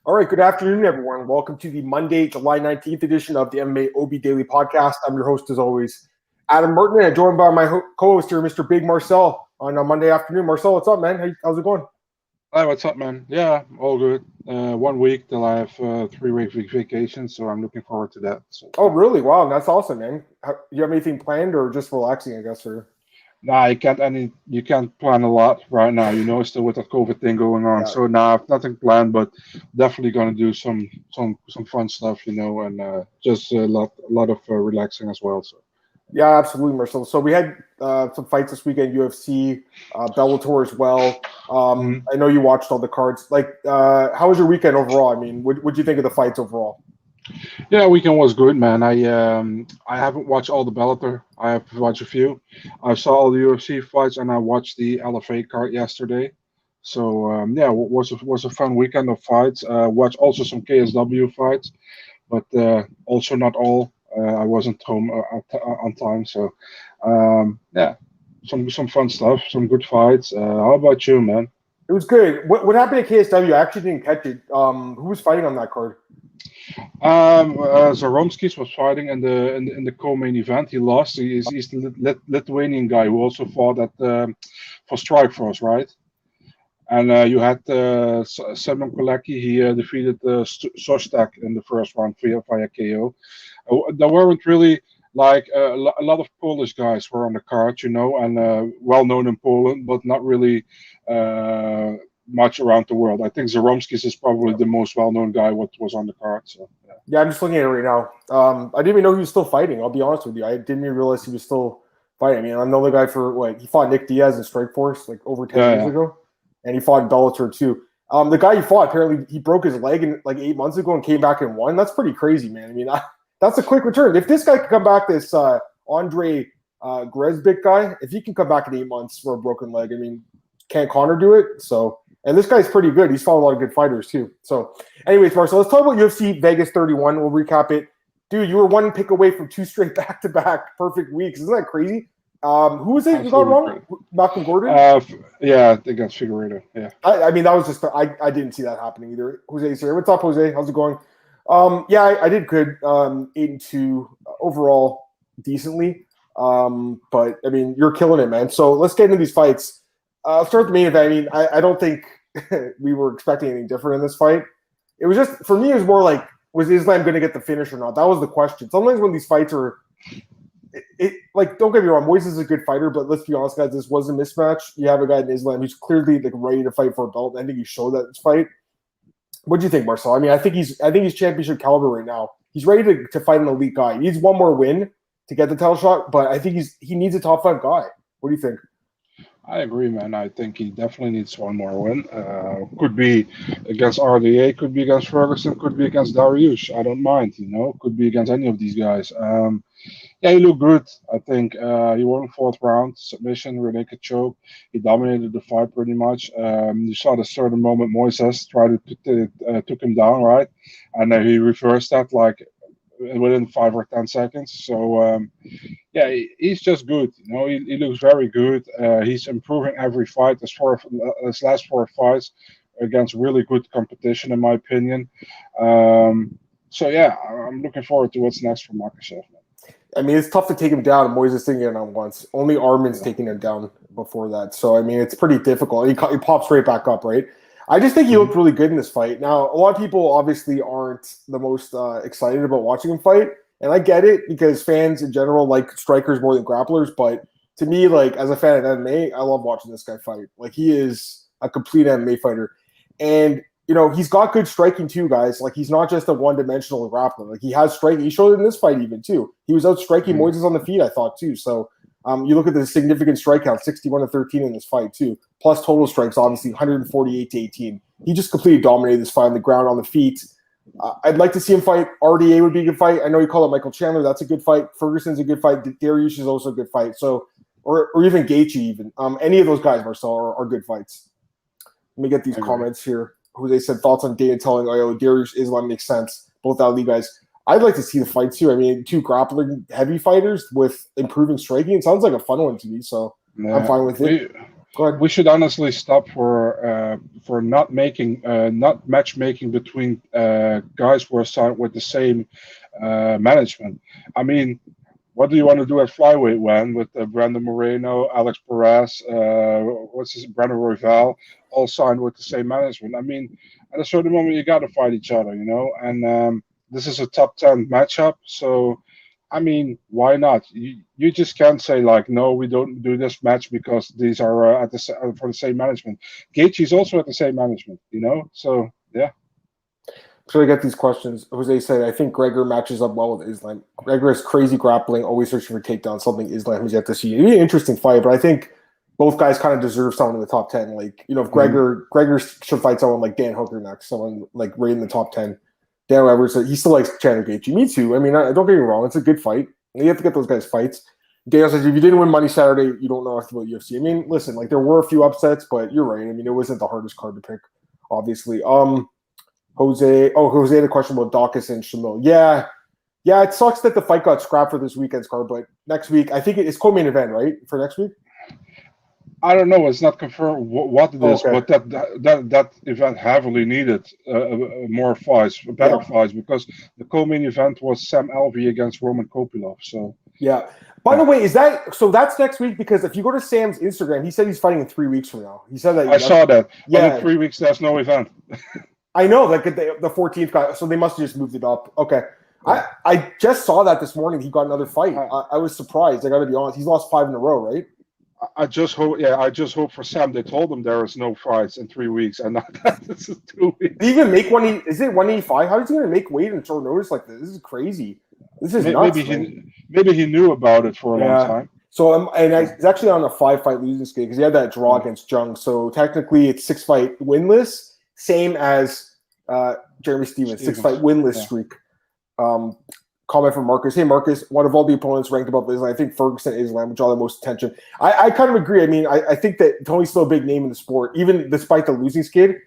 All right, good afternoon, everyone. Welcome to the Monday, July 19th edition of the MMAOB Daily Podcast. I'm your host, as always, Adam Merton, and joined by my co-host here, Mr. Big Marcel, on a Monday afternoon. Marcel, what's up, man? How's it going? Hi, what's up, man? Yeah, all good. 1 week till I have 3 week vacation, so I'm looking forward to that. So, Oh, really? Wow, that's awesome, man. You have anything planned or just relaxing, I guess? Or nah, you can't plan a lot right now. Still with that COVID thing going on. yeah, So nah, I've nothing planned, but definitely gonna do some fun stuff, and just a lot of relaxing as well. So. yeah, absolutely, Marcel. So we had some fights this weekend, UFC, Bellator as well. Mhm. I know you watched all the cards. How was your weekend overall? I mean, what'd you think of the fights overall? Yeah, weekend was good, man. I haven't watched all the Bellator. I have watched a few. I saw all the UFC fights, and I watched the LFA card yesterday. So yeah, was a fun weekend of fights. Watched also some KSW fights, but also not all. I wasn't home on time, so yeah, some fun stuff, some good fights. How about you, man? It was good. What happened at KSW? I actually didn't catch it. Who was fighting on that card? Zaromskis was fighting in the co-main event. He lost. He's the Lithuanian guy who also fought at for Strikeforce, right? And you had Simon Kolecki. He defeated Sostak in the first round via KO. There weren't really a lot of Polish guys were on the card, and well known in Poland, but not really much around the world. I think Zaromskis is probably the most well known guy what was on the card. So yeah. Yeah, I'm just looking at it right now. I didn't even know he was still fighting. I'll be honest with you. I didn't even realize he was still fighting. I mean, I know the guy for he fought Nick Diaz in Strikeforce like over 10 Yeah, years yeah. ago, and he fought in Bellator too. The guy he fought apparently he broke his leg in like 8 months ago and came back and won. That's pretty crazy, man. I mean, that's a quick return. If this guy could come back, this Andre Gresbick guy, if he can come back in 8 months for a broken leg, I mean, can't Connor do it? So. And this guy's pretty good. He's fought a lot of good fighters, too. So, anyways, Marcel, let's talk about UFC Vegas 31. We'll recap it. Dude, you were one pick away from two straight back-to-back perfect weeks. Isn't that crazy? Who was it you got wrong? Malcolm Gordon? Yeah, I think that's Figueredo. Yeah. I mean, that was just – I didn't see that happening either. Jose's here. What's up, Jose? How's it going? Yeah, I did good. 8-2 overall, decently. But, I mean, you're killing it, man. So, let's get into these fights. Start with the main event. I mean, I don't think we were expecting anything different in this fight. It was just, for me, it was more like, was Islam going to get the finish or not? That was the question. Sometimes when these fights are, don't get me wrong, Moises is a good fighter, but let's be honest, guys, this was a mismatch. You have a guy in Islam who's clearly ready to fight for a belt. I think he showed that in this fight. What do you think, Marcel? I mean, I think he's championship caliber right now. He's ready to fight an elite guy. He needs one more win to get the title shot, but I think he needs a top 5 guy. What do you think? I agree, man. I think he definitely needs one more win. Could be against RDA, could be against Ferguson, could be against Dariush. I don't mind, Could be against any of these guys. Yeah, he looked good. I think he won the 4th round submission, rear naked choke. He dominated the fight pretty much. You saw the certain moment Moises tried to took him down, right? And he reversed that within 5 or 10 seconds. So yeah, he's just good. He looks very good. He's improving every fight. His last 4 fights against really good competition, in my opinion. So yeah, I'm looking forward to what's next for Makhachev. I mean, it's tough to take him down. Moises didn't get him once. Only Armin's taken him down before that. So, I mean, it's pretty difficult. He pops right back up, right? I just think he looked really good in this fight. Now, a lot of people obviously aren't the most excited about watching him fight. And I get it because fans in general like strikers more than grapplers. But to me, as a fan of MMA, I love watching this guy fight. He is a complete MMA fighter. And he's got good striking too, guys. He's not just a one-dimensional grappler. He has striking. He showed it in this fight even too. He was out striking Moises on the feet, I thought too. So you look at the significant strike count, 61-13 in this fight too. Plus total strikes, obviously 148-18. He just completely dominated this fight on the ground, on the feet. I'd like to see him fight. RDA would be a good fight. I know you call it Michael Chandler. That's a good fight. Ferguson's a good fight. Dariush is also a good fight. So, or even Gaethje even. Any of those guys, Marcel, are good fights. Let me get these comments here. Jose said thoughts on Dana telling Dariush Islam makes sense. Both Ali guys. I'd like to see the fight too. I mean, 2 grappling heavy fighters with improving striking. It sounds like a fun one to me, so Yeah. I'm fine with it. we should honestly stop for not matchmaking between guys who are signed with the same management. I mean, what do you want to do at flyweight when with Brandon Moreno, Alex Perez, Brandon Royval, all signed with the same management? I mean, at a certain moment you got to fight each other, and this is a top 10 matchup, so I mean, why not? You just can't say like, no, we don't do this match because these are for the same management. Gaethje's also at the same management, so yeah. So I get these questions. Jose said, I think Gregor matches up well with Islam. Gregor has crazy grappling, always searching for takedowns, something Islam has yet to see. It'd be an interesting fight, but I think both guys kind of deserve someone in the top 10. Like, if Gregor should fight someone like Dan Hooker next, someone like right in the top 10. Dan Edwards, he still likes Chandler Gaethje. Me too. I mean, don't get me wrong. It's a good fight. You have to get those guys fights. Daniel says, if you didn't win Money Saturday, you don't know anything about UFC. I mean, listen, like there were a few upsets, but you're right. I mean, it wasn't the hardest card to pick, obviously. Jose had a question about Dawkins and Shamil. Yeah, it sucks that the fight got scrapped for this weekend's card, but next week, I think it's co-main event, right, for next week? I don't know. It's not confirmed what it is, but that event heavily needed more fights, better fights, because the co-main event was Sam Alvey against Roman Kopylov. So yeah. By the way, that's next week? Because if you go to Sam's Instagram, he said he's fighting in 3 weeks from now. He said that. I saw that. Yeah. But in 3 weeks, there's no event. I know, like the 14th guy. So they must have just moved it up. Okay. Yeah. I just saw that this morning. He got another fight. I was surprised. I got to be honest. He's lost 5 in a row, right? I just hope for Sam. They told him there is no fights in 3 weeks, and this is 2 weeks. Did he even make one? Is it 185? How is he going to make weight in short notice like this? This is crazy. This is nuts. Maybe he knew about it for a long time. So he's actually on a 5-fight losing streak because he had that draw against Jung. So technically, it's 6-fight winless, same as Jeremy Stevens, 6-fight winless streak. Comment from Marcus. Hey, Marcus, one of all the opponents ranked above Islam. I think Ferguson and Islam would draw the most attention. I kind of agree. I mean, I think that Tony's still a big name in the sport, even despite the losing skid.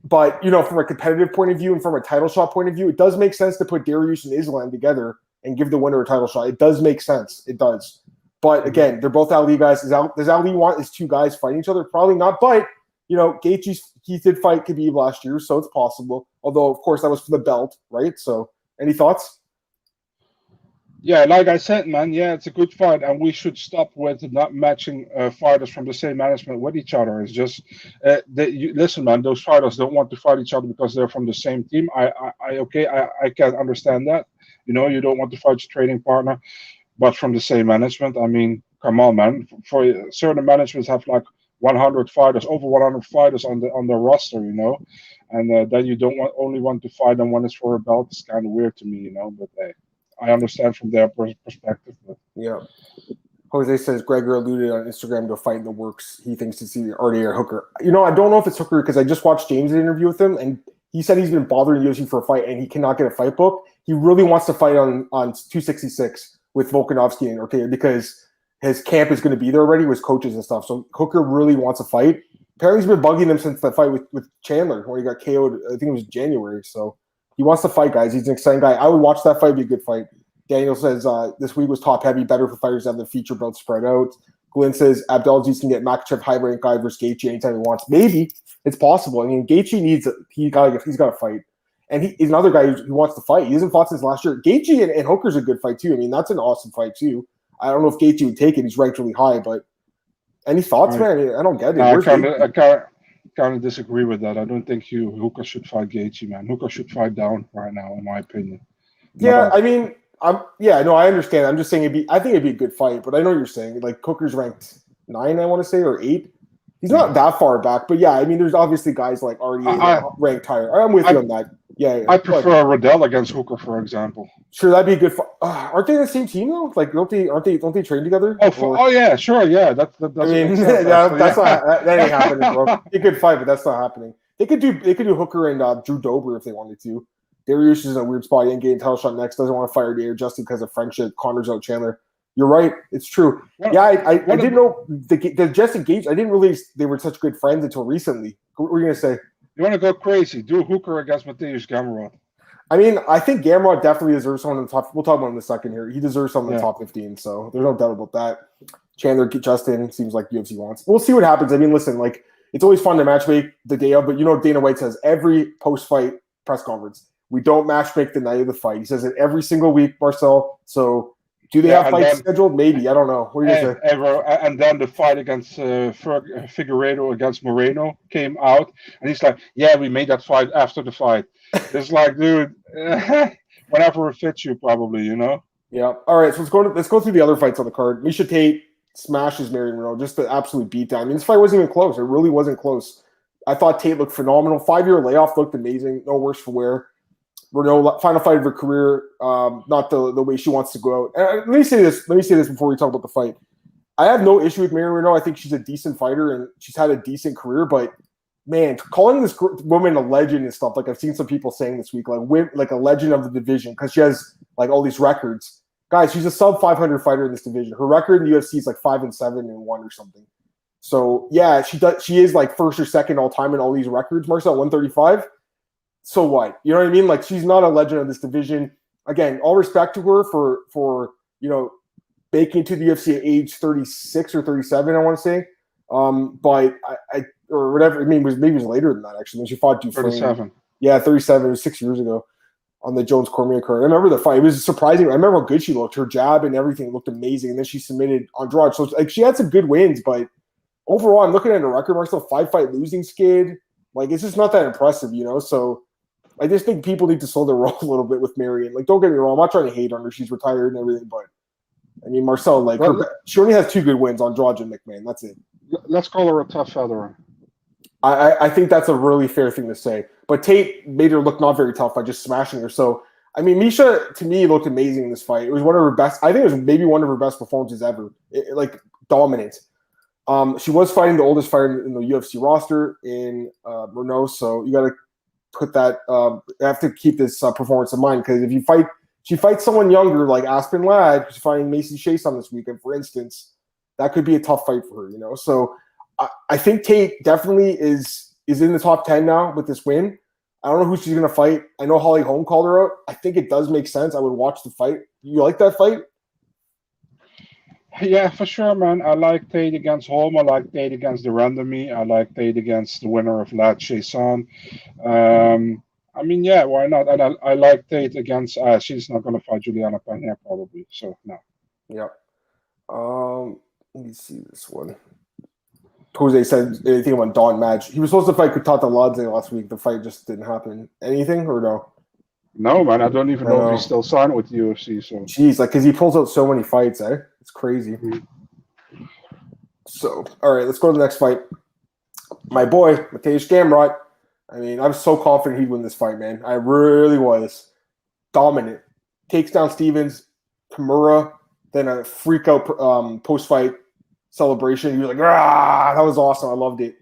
But, from a competitive point of view and from a title shot point of view, it does make sense to put Dariush and Islam together and give the winner a title shot. It does make sense. It does. But, again, they're both Ali guys. Does Ali want his two guys fighting each other? Probably not. But, he did fight Khabib last year, so it's possible. Although, of course, that was for the belt, right? So, any thoughts? Yeah, like I said, man, it's a good fight, and we should stop with not matching fighters from the same management with each other. It's just, listen, man, those fighters don't want to fight each other because they're from the same team. I can understand that. You don't want to fight your training partner, but from the same management. I mean, come on, man. For certain managements have like 100 fighters, over 100 fighters on the roster, and then you don't only want to fight them when it's for a belt. It's kind of weird to me, But hey. I understand from their perspective. But. Yeah. Jose says Gregor alluded on Instagram to a fight in the works. He thinks it's either RDA or Hooker. I don't know if it's Hooker because I just watched James' interview with him, and he said he's been bothering UFC for a fight, and he cannot get a fight book. He really wants to fight on 266 with Volkanovski and Ortega because his camp is going to be there already with coaches and stuff. So Hooker really wants a fight. Apparently he's been bugging him since that fight with Chandler when he got KO'd. I think it was January. So he wants to fight, guys. He's an exciting guy. I would watch that fight. Be a good fight. Daniel says this week was top heavy. Better for fighters to have the feature belt spread out. Glenn says Abdelaziz can get Makhachev high rank guy versus Gaethje anytime he wants. Maybe it's possible. I mean, Gaethje he's got to fight, and he's another guy who wants to fight. He hasn't fought since last year. Gaethje and Hooker's a good fight too. I mean, that's an awesome fight too. I don't know if Gaethje would take it. He's ranked really high, but any thoughts, man? I don't get it. I kind of disagree with that. I don't think Hooker should fight Gaethje, man. Hooker should fight down right now, in my opinion. Yeah, I mean, I understand. I'm just saying I think it'd be a good fight, but I know what you're saying. Like Hooker's ranked 9, I want to say, or 8. He's not that far back, but yeah, I mean, there's obviously guys like RDA ranked higher. I'm with you on that. Yeah, I prefer Riddell against Hooker, for example. Sure, that'd be a good fight. Aren't they the same team though? Like, don't they train together? Oh yeah, sure, yeah. That's I mean, that ain't happening, bro. It's a good fight, but that's not happening. They could do Hooker and Drew Dober if they wanted to. Dariush is in a weird spot. He ain't getting title shot next. Doesn't want to fire Dare just because of friendship. Connor's out Chandler. You're right. It's true. I didn't know the Jesse Gage. I didn't realize they were such good friends until recently. What were you gonna say? You want to go crazy? Do Hooker against Mateusz Gamrot. I mean, I think Gamrot definitely deserves someone in the top. We'll talk about him in a second here. He deserves someone in the top 15, so there's no doubt about that. Chandler, Justin seems like UFC wants. We'll see what happens. I mean, listen, like it's always fun to matchmake the day of, but you know Dana White says every post-fight press conference, we don't matchmake the night of the fight. He says it every single week, Marcel. So do they have fights scheduled? Maybe. I don't know. What do you say? And then the fight against Figueiredo against Moreno came out, and he's like, "Yeah, we made that fight after the fight." It's like, dude, whenever it fits you, probably, you know. Yeah. All right. So let's go through the other fights on the card. Miesha Tate smashes Marion Reneau, just the absolute beatdown. I mean, this fight wasn't even close. It really wasn't close. I thought Tate looked phenomenal. 5-year layoff looked amazing. No worse for wear. Reneau, final fight of her career, not the way she wants to go out. And let me say this before we talk about the fight. I have no issue with Marion Reneau. I think she's a decent fighter and she's had a decent career. But man, calling this woman a legend and stuff, like I've seen some people saying this week, like a legend of the division because she has like all these records. Guys, she's a sub 500 fighter in this division. Her record in the UFC is like 5-7-1 or something. So yeah, she is like first or second all time in all these records. Marcel 135. So what? You know what I mean? Like she's not a legend of this division. Again, all respect to her for baking to the UFC at age 36 or 37, I want to say. But I or whatever. I mean, maybe it was later than that actually when she fought Dufresne. 37. Yeah, 37. It was 6 years ago on the Jones Cormier card. I remember the fight. It was surprising. I remember how good she looked. Her jab and everything looked amazing. And then she submitted Andrade. So like she had some good wins, but overall, I'm looking at her record. Marcel 5-fight losing skid. Like it's just not that impressive, you know. So I just think people need to slow their roll a little bit with Marion. Like, don't get me wrong, I'm not trying to hate on her. She's retired and everything, but I mean, Marcel, like, she only has 2 good wins on Andrade and McMahon. That's it. Let's call her a tough veteran. I think that's a really fair thing to say. But Tate made her look not very tough by just smashing her. So, I mean, Miesha, to me, looked amazing in this fight. It was one of her best. I think it was maybe one of her best performances ever. Like, dominant. She was fighting the oldest fighter in the UFC roster in Reneau. So, you got to put that have to keep this performance in mind because if she fights someone younger like Aspen Ladd, who's fighting Macy Chase on this weekend, for instance, that could be a tough fight for her, you know. So I think Tate definitely is in the top 10 now with this win. I don't know who she's gonna fight. I know Holly Holm called her out. I think it does make sense. I would watch the fight. You like that fight? Yeah, for sure, man. I like Tate against Holm. I like Tate against the Randomy. I like Tate against the winner of Ladd Chasson. I mean, yeah, why not? And I like Tate against. She's not going to fight Juliana Pena probably. So no. Yeah. Let me see this one. Jose said anything about Don Madge. He was supposed to fight Kutata Ladze last week. The fight just didn't happen. Anything or no? No, man. I don't even know if he's still signed with the UFC. So. Jeez, like because he pulls out so many fights, eh? It's crazy. Mm-hmm. So, all right, let's go to the next fight. My boy, Mateusz Gamrot. I mean, I was so confident he'd win this fight, man. I really was. Dominant. Takes down Stevens, Kimura, then a freak out post-fight celebration. He was like, ah, that was awesome. I loved it.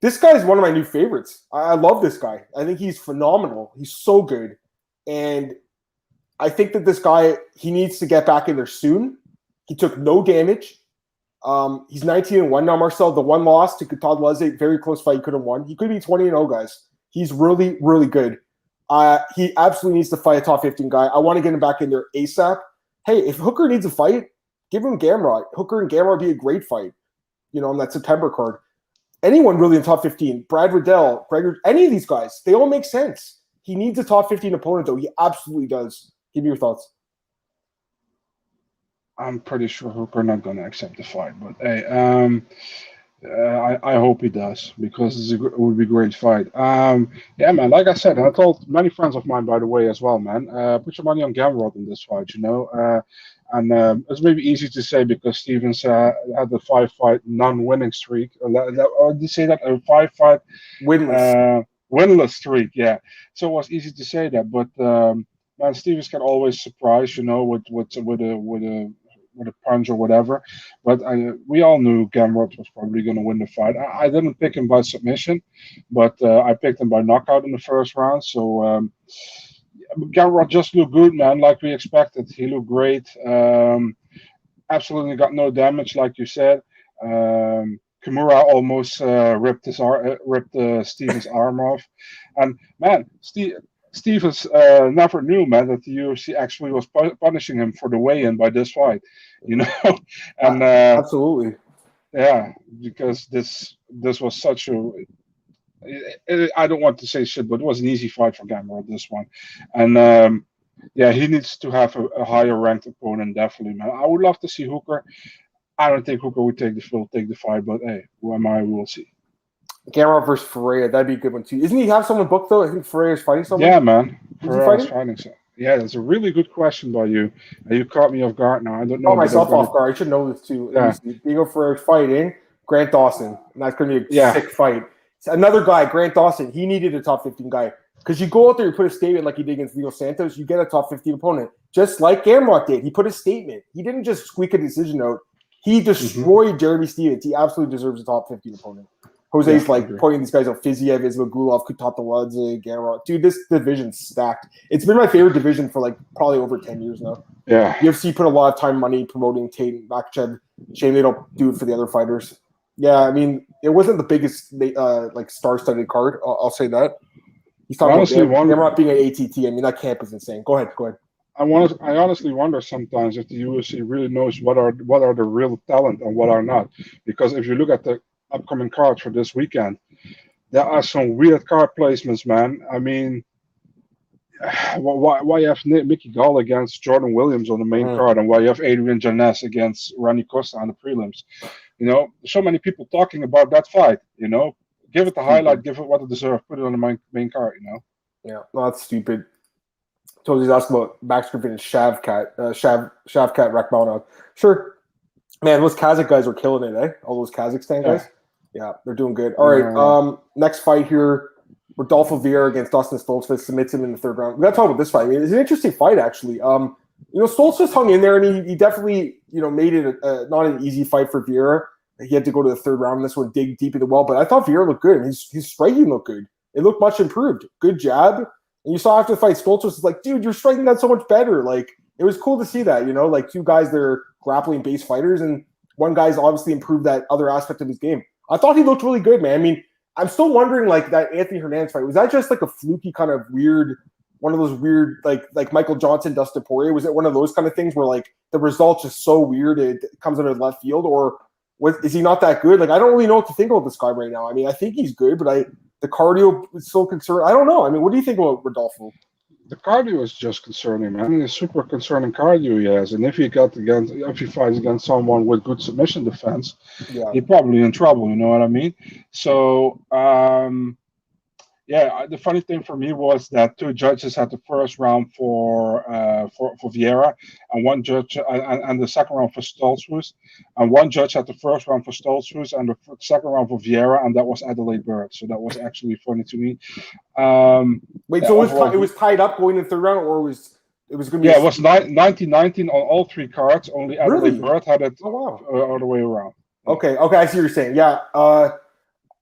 This guy's one of my new favorites. I love this guy. I think he's phenomenal. He's so good. And I think that this guy, he needs to get back in there soon. He took no damage. He's 19-1 now, Marcel. The one loss to Kutad Leze, very close fight. He could have won. He could be 20-0, guys. He's really, really good. He absolutely needs to fight a top 15 guy. I want to get him back in there ASAP. Hey, if Hooker needs a fight, give him Gamrot. Hooker and Gamrot would be a great fight, you know, on that September card. Anyone really in top 15, Brad Riddell, Gregor, any of these guys, they all make sense. He needs a top 15 opponent, though. He absolutely does. Give me your thoughts. I'm pretty sure Hooker not going to accept the fight, but hey, I hope he does because it would be a great fight. Yeah, man. Like I said, I told many friends of mine, by the way, as well, man. Put your money on Gamrot in this fight, you know. And it's maybe easy to say because Stevens had a 5-fight non-winning streak. Or did you say that a 5-fight winless streak? Yeah. So it was easy to say that, but man, Stevens can always surprise, you know, with a punch or whatever. But we all knew Gamrot was probably going to win the fight. I didn't pick him by submission, but I picked him by knockout in the first round. So Gamrot just looked good, man, like we expected. He looked great. Absolutely got no damage, like you said. Kimura almost ripped Stevens' arm off. And man, Stevens never knew, man, that the UFC actually was punishing him for the weigh-in by this fight, you know, and Absolutely. yeah, because this was such a. I don't want to say shit, but it was an easy fight for Gamera, this one, and yeah, he needs to have a higher ranked opponent, definitely, man. I would love to see Hooker. I don't think Hooker would take the fight, but hey, who am I? We will see. Gamera versus Ferreira, that'd be a good one too. Isn't he have someone booked though? I think Ferreira's fighting someone. Yeah, man. Ferreira's fighting someone. Yeah, that's a really good question by you. You caught me off guard now. I don't know. Oh, myself off guard. I should know this too. Yeah. Diego Ferreira's fighting Grant Dawson, and that's going to be a sick fight. So another guy, Grant Dawson, he needed a top 15 guy because you go out there, you put a statement like he did against Leo Santos, you get a top 15 opponent, just like Gamrot did. He put a statement. He didn't just squeak a decision out. He destroyed Jeremy Stevens. He absolutely deserves a top 15 opponent. Jose's pointing these guys out. Fiziev, Ismagulov, Kutataladze, Gamrot. Dude, this division's stacked. It's been my favorite division for probably over 10 years now. Yeah. UFC put a lot of time, money promoting Tate and Makhachev. Shame they don't do it for the other fighters. Yeah, I mean, it wasn't the biggest star-studded card. I'll say that. He's talking about Gamrot being an ATT. I mean, that camp is insane. Go ahead. I honestly wonder sometimes if the UFC really knows what are the real talent and what are not. Because if you look at the upcoming cards for this weekend, there are some weird card placements, man. I mean, why you have Mickey Gall against Jordan Williams on the main card, and why you have Adrian Janess against Rani Costa on the prelims? You know, so many people talking about that fight. You know, give it the highlight, give it what it deserves, put it on the main card. You know. Yeah, no, that's stupid. Totally asking about Max Griffin and Shavkat Rakhmonov. Sure, man, those Kazakh guys are killing it, eh? All those Kazakhstan guys. Yeah, they're doing good. All right, next fight here. Rodolfo Vera against Dustin Stoltzman submits him in the third round. We got to talk about this fight. I mean, it's an interesting fight, actually. You know, Stoltz just hung in there, and he definitely, you know, made it not an easy fight for Vera. He had to go to the third round in this one, dig deep in the well. But I thought Vera looked good. His striking looked good. It looked much improved. Good jab. And you saw after the fight, Stoltz was like, dude, your striking got so much better. Like, it was cool to see that, you know, like two guys that are grappling-based fighters, and one guy's obviously improved that other aspect of his game. I thought he looked really good, man. I mean, I'm still wondering, like, that Anthony Hernandez fight, was that just like a fluky kind of weird, one of those weird, like Michael Johnson, Dustin Poirier? Was it one of those kind of things where, like, the result's just so weird it comes out of left field? Or is he not that good? Like, I don't really know what to think about this guy right now. I mean, I think he's good, but the cardio is so concerned. I don't know. I mean, what do you think about Rodolfo? The cardio is just concerning, man. It's super concerning cardio he has. And if he fights against someone with good submission defense, he's probably in trouble, you know what I mean? So the funny thing for me was that two judges had the first round for Vieira, and one judge and the second round for Stoltzman, and one judge had the first round for Stoltzman and the second round for Vieira, and that was Adelaide Bird. So that was actually funny to me. Wait, so it was tied up going in the third round, or it was going to be? Yeah, it was 19-19 on all three cards. Only Adelaide Bird had it all the way around. Okay, I see what you're saying. Yeah.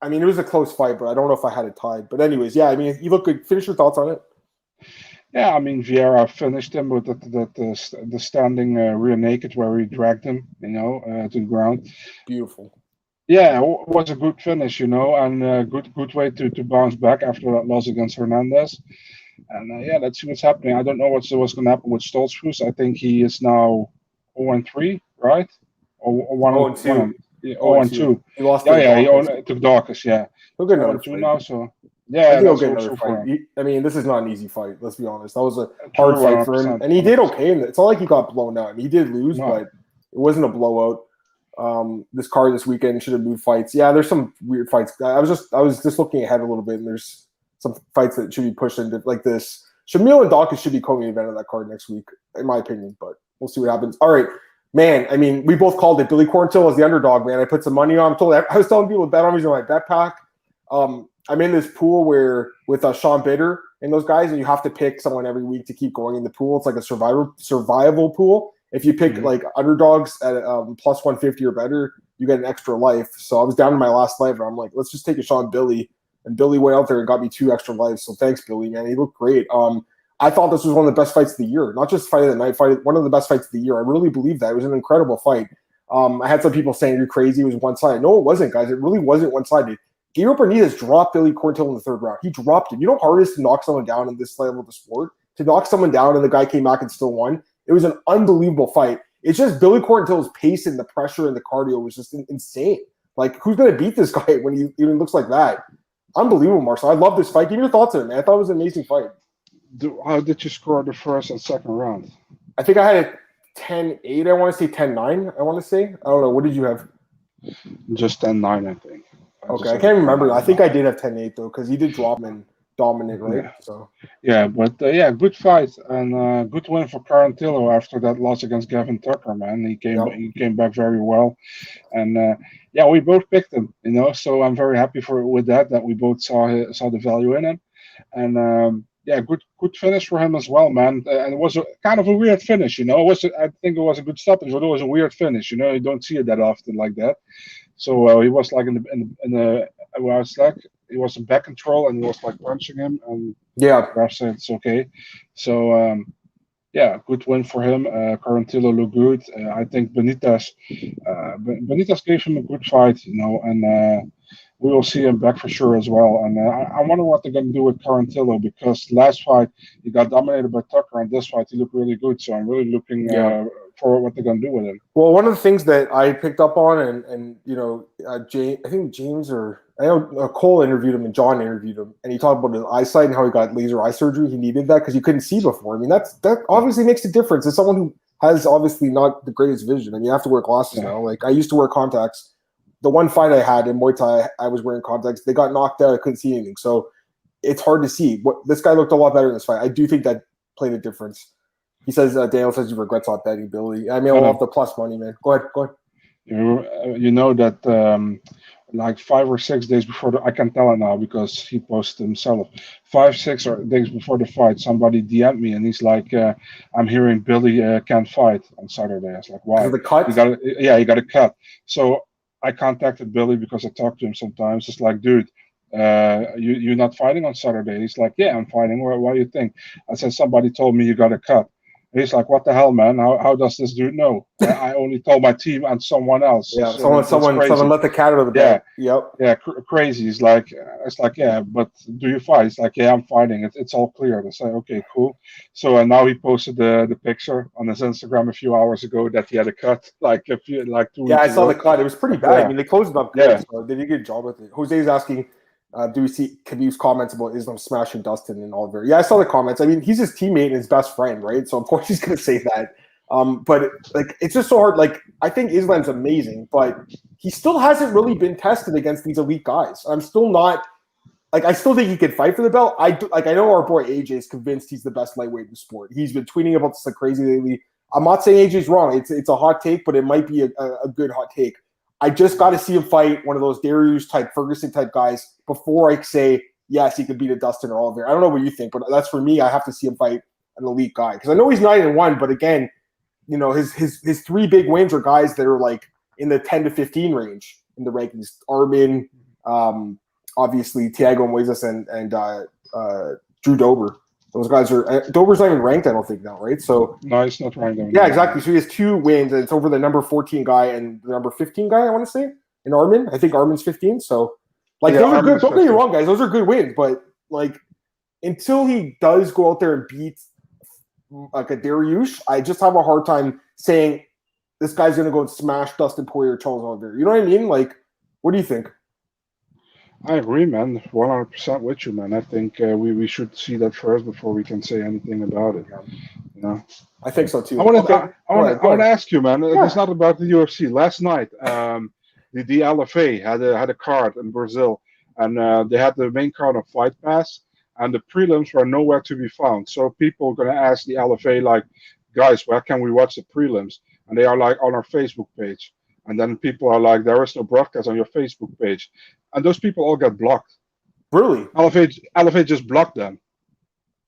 I mean, it was a close fight, but I don't know if I had it tied. But anyways, yeah, I mean, you look good. Finish your thoughts on it. Yeah, I mean, Vieira finished him with the standing rear naked where he dragged him, you know, to the ground. Beautiful. Yeah, it was a good finish, you know, and a good way to bounce back after that loss against Hernandez. And let's see what's happening. I don't know what's going to happen with Stoltzman. I think he is now 0-3, right? Or 1-2. 0-2. He lost. He took Dawkins. Yeah, he'll get another 2 fight now. So he'll get another fight. I mean, this is not an easy fight. Let's be honest. That was a hard fight for him, and he did okay. It's not like he got blown out. I mean, he did lose, but it wasn't a blowout. This card this weekend should have moved fights. Yeah, there's some weird fights. I was just looking ahead a little bit, and there's some fights that should be pushed into like this. Shamil and Dawkins should be co-main event of that card next week, in my opinion. But we'll see what happens. All right. Man, I mean, we both called it. Billy Quarantillo was the underdog, man. I put some money on him. I was telling people to bet on me in my bet pack. I'm in this pool with Sean Bitter and those guys, and you have to pick someone every week to keep going in the pool. It's like a survival pool. If you pick like underdogs at plus 150 or better, you get an extra life. So I was down to my last life, and I'm like, let's just take a shot on Billy. And Billy went out there and got me 2 extra lives. So thanks, Billy, man. He looked great. I thought this was one of the best fights of the year, not just fight of the night, one of the best fights of the year. I really believe that. It was an incredible fight. I had some people saying you're crazy. It was one-sided. No, it wasn't, guys. It really wasn't one-sided. Gabriel Benitez dropped Billy Quarantillo in the third round. He dropped him. You know how hard it is to knock someone down in this level of the sport? To knock someone down and the guy came back and still won. It was an unbelievable fight. It's just Billy Quarantillo's pace and the pressure and the cardio was just insane. Like, who's going to beat this guy when he even looks like that? Unbelievable, Marcel. I love this fight. Give me your thoughts on it, man. I thought it was an amazing fight. How did you score the first and second round? I think I had it 10-8. I want to say 10-9. I want to say. I don't know. What did you have? Just 10-9, I think. Okay, I can't remember. I think I did have 10-8 though, because he did drop him dominant, right? Yeah. So but good fight and good win for Quarantillo after that loss against Gavin Tucker. Man, he came back very well, and we both picked him. So I'm very happy with that we both saw the value in him, and good finish for him as well, man. And it was kind of a weird finish. I think it was a good stoppage, but it was a weird finish. You don't see it that often like that. So he was like he was in back control and he was like punching him, and Graf said it's okay. So good win for him. Quarantillo looked good. I think Benitez gave him a good fight, and we will see him back for sure as well. And I wonder what they're going to do with Quarantillo, because last fight he got dominated by Tucker, and this fight he looked really good. So I'm really looking for what they're going to do with him. Well, one of the things that I picked up on, and I think James Cole interviewed him and John interviewed him, and he talked about his eyesight and how he got laser eye surgery. He needed that because he couldn't see before. I mean, that obviously makes a difference. As someone who has obviously not the greatest vision, I mean, you have to wear glasses now. Like, I used to wear contacts. The one fight I had in Muay Thai, I was wearing contacts. They got knocked out. I couldn't see anything. So it's hard to see. This guy looked a lot better in this fight. I do think that played a difference. He says, Daniel says he regrets not betting Billy. I mean, I'll have the plus money, man. Go ahead. You know that like 5 or 6 days before I can tell it now because he posted himself. 5-6 days before the fight, somebody DM'd me and he's like, I'm hearing Billy can't fight on Saturday. I was like, why? The cut? He got a cut. So I contacted Billy because I talk to him sometimes. It's like, dude, you're not fighting on Saturday. He's like, yeah, I'm fighting. What do you think? I said, somebody told me you got a cut. He's like, what the hell, man? How does this dude know? I only told my team and someone else. Yeah, so someone let the cat out of the bag. Crazy. He's like, but do you fight? He's like, yeah, I'm fighting. It's all clear. I said, okay, cool. So now he posted the picture on his Instagram a few hours ago that he had a cut, like 2 weeks ago. I saw the cut. It was pretty bad. I mean, they closed it up good. So they did a good job with it. Jose's asking, do we see Khabib's comments about Islam smashing Dustin and Oliver? Yeah, I saw the comments. I mean, he's his teammate and his best friend, right? So of course he's going to say that. But it's just so hard. Like, I think Islam's amazing, but he still hasn't really been tested against these elite guys. I'm still not I still think he could fight for the belt. I know our boy AJ is convinced he's the best lightweight in the sport. He's been tweeting about this like crazy lately. I'm not saying AJ's wrong. It's a hot take, but it might be a good hot take. I just got to see him fight one of those Darius type, Ferguson type guys before I say, yes, he could beat a Dustin or Oliver. I don't know what you think, but that's for me. I have to see him fight an elite guy. Because I know he's 9-1, but again, his 3 big wins are guys that are like in the 10 to 15 range in the rankings. Armin, obviously Thiago Moises and Drew Dober. Those guys are Dober's not even ranked, I don't think now, right? So no, he's not ranked. Yeah, exactly. So he has 2 wins, and it's over the number 14 guy and the number 15 guy, I want to say, in Armin. I think Armin's 15. So those are good. Don't get me wrong, guys. Those are good wins, but until he does go out there and beat like a Dariush, I just have a hard time saying this guy's gonna go and smash Dustin Poirier or Charles Oliveira. You know what I mean? What do you think? I agree, man. 100% with you, man. I think we should see that first before we can say anything about it. I think so too. I want to ask you, man. Yeah. It's not about the UFC. Last night, the LFA had a card in Brazil, and they had the main card of Fight Pass, and the prelims were nowhere to be found. So people are going to ask the LFA, guys, where can we watch the prelims? And they are on our Facebook page. And then people are like, there is no broadcast on your Facebook page. And those people all got blocked. Really? LFA just blocked them.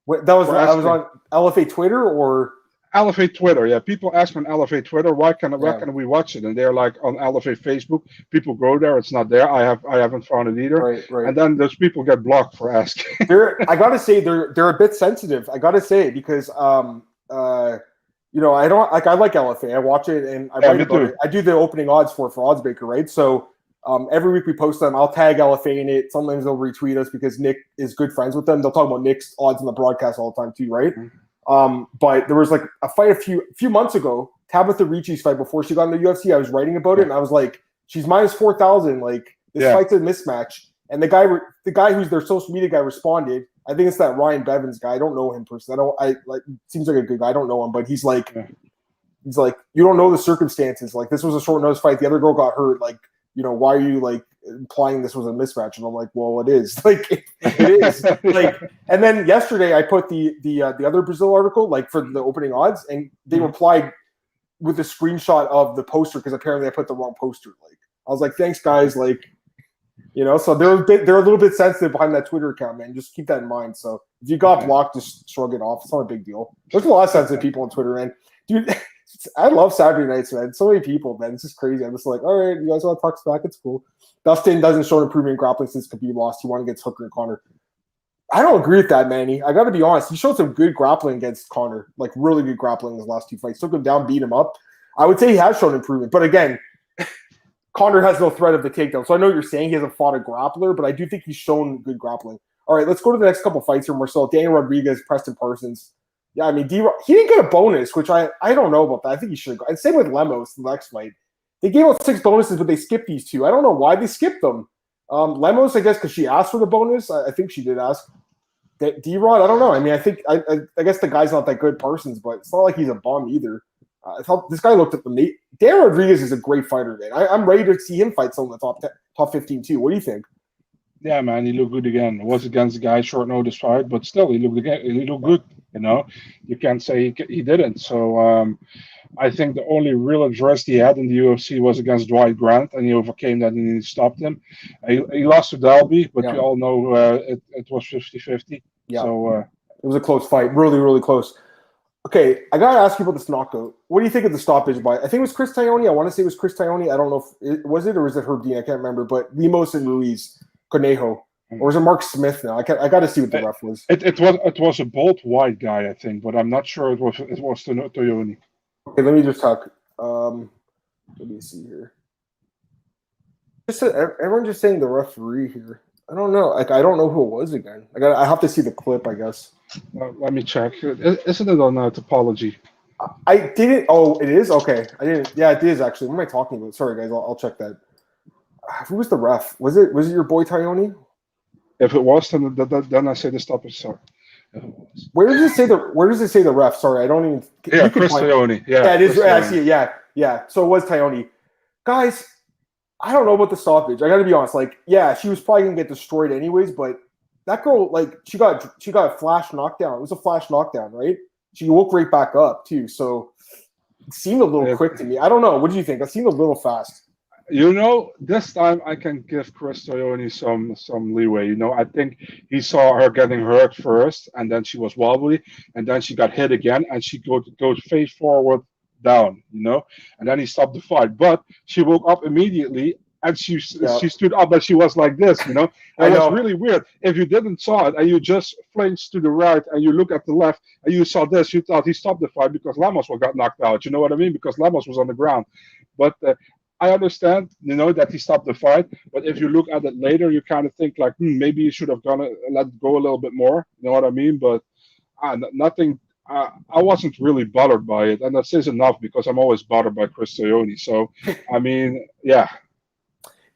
Wait, that was on LFA Twitter or? LFA Twitter, yeah. People ask on LFA Twitter, where can we watch it? And they're like on LFA Facebook. People go there, it's not there. I haven't found it either. Right. And then those people get blocked for asking. I gotta say they're a bit sensitive. I gotta say because I like LFA. I watch it and I write about it. I do the opening odds for OddsBaker, right? So Every week we post them. I'll tag LFA in it. Sometimes they'll retweet us because Nick is good friends with them. They'll talk about Nick's odds on the broadcast all the time too, right? But there was like a fight a few months ago, Tabitha Richie's fight before she got in the UFC. I was writing about it, and I was like, she's minus 4,000. Like this fight's a mismatch. And the guy who's their social media guy responded. I think it's that Ryan Bevins guy. I don't know him personally. Seems like a good guy. I don't know him, but he's like, you don't know the circumstances. Like this was a short notice fight. The other girl got hurt. Like, you know, why are you like implying this was a mismatch? And I'm like, well, it is. Like it is. Like, and then yesterday I put the other Brazil article like for the opening odds, and they replied with a screenshot of the poster because apparently I put the wrong poster. Like I was like, thanks guys. Like, you know, so they're a little bit sensitive behind that Twitter account, man. Just keep that in mind. So if you got blocked, just shrug it off. It's not a big deal. There's a lot of sensitive people on Twitter, man. Dude, I love Saturday nights, man. So many people, man. It's just crazy. I'm just like, all right, you guys want to talk smack? It's cool. Dustin doesn't show an improvement in grappling since Khabib lost. He wanted against Hooker and Connor. I don't agree with that, Manny. I got to be honest. He showed some good grappling against Connor, like really good grappling in his last two fights. Took him down, beat him up. I would say he has shown improvement. But again, Connor has no threat of the takedown. So I know what you're saying he hasn't fought a grappler, but I do think he's shown good grappling. All right, let's go to the next couple fights here, Marcel. Daniel Rodriguez, Preston Parsons. Yeah, I mean, he didn't get a bonus, which I don't know about that. I think he should have. And same with Lemos, the next fight. They gave out 6 bonuses, but they skipped these 2. I don't know why they skipped them. Lemos, I guess, because she asked for the bonus. I think she did ask. D-Rod, I don't know. I mean, I guess the guy's not that good, Parsons, but it's not like he's a bum either. I thought this guy looked at the Dan Rodriguez is a great fighter, man. I'm ready to see him fight someone in the top 15 too. What do you think? Yeah, man, he looked good again. It was against the guy short notice fight, but still, he looked good. You know, you can't say he didn't. So I think the only real address he had in the UFC was against Dwight Grant, and he overcame that and he stopped him. He lost to Dalby, but we all know it was 50-50. Yeah. So it was a close fight, really, really close. Okay, I gotta ask you about this knockout. What do you think of the stoppage by? I think it was Chris Taioni. I want to say it was Chris Taioni. I don't know if was it or was it Herb Dean? I can't remember. But Lemos and Ruiz, Conejo, or was it Mark Smith? Now I got to see what the ref was. It was a bold white guy, I think, but I'm not sure it was Taioni. Okay, let me just talk. Let me see here. Everyone just saying the referee here. I don't know. Like I don't know who it was again. I have to see the clip, I guess. Let me check. Isn't it on Topology? I didn't. Oh, it is? Okay. I didn't. Yeah, it is actually. What am I talking about? Sorry, guys. I'll check that. Who was the ref? Was it your boy Taioni? If it was, then I say the stoppage. Sorry. Where does it say the ref? Sorry, I don't even. Yeah, Chris Taioni. Yeah, it is. Yeah, I see it. Yeah. So it was Taioni. Guys, I don't know about the stoppage. I got to be honest. Like, yeah, she was probably gonna get destroyed anyways, but that girl, like, she got a flash knockdown. It was a flash knockdown, right? She woke right back up too. So it seemed a little quick to me. I don't know. What do you think? It seemed a little fast. You know, this time I can give Chris Taioni some leeway. You know, I think he saw her getting hurt first, and then she was wobbly, and then she got hit again, and she goes face forward down. You know, and then he stopped the fight. But she woke up immediately, and she stood up, but she was like this. You know, it was really weird. If you didn't saw it, and you just flinched to the right, and you look at the left, and you saw this, you thought he stopped the fight because Lemos got knocked out. You know what I mean? Because Lemos was on the ground, but. I understand, you know, that he stopped the fight, but if you look at it later, you kind of think like, maybe he should have let it go a little bit more. You know what I mean? But nothing. I wasn't really bothered by it, and that says enough because I'm always bothered by Chris Taioni. So, I mean, yeah.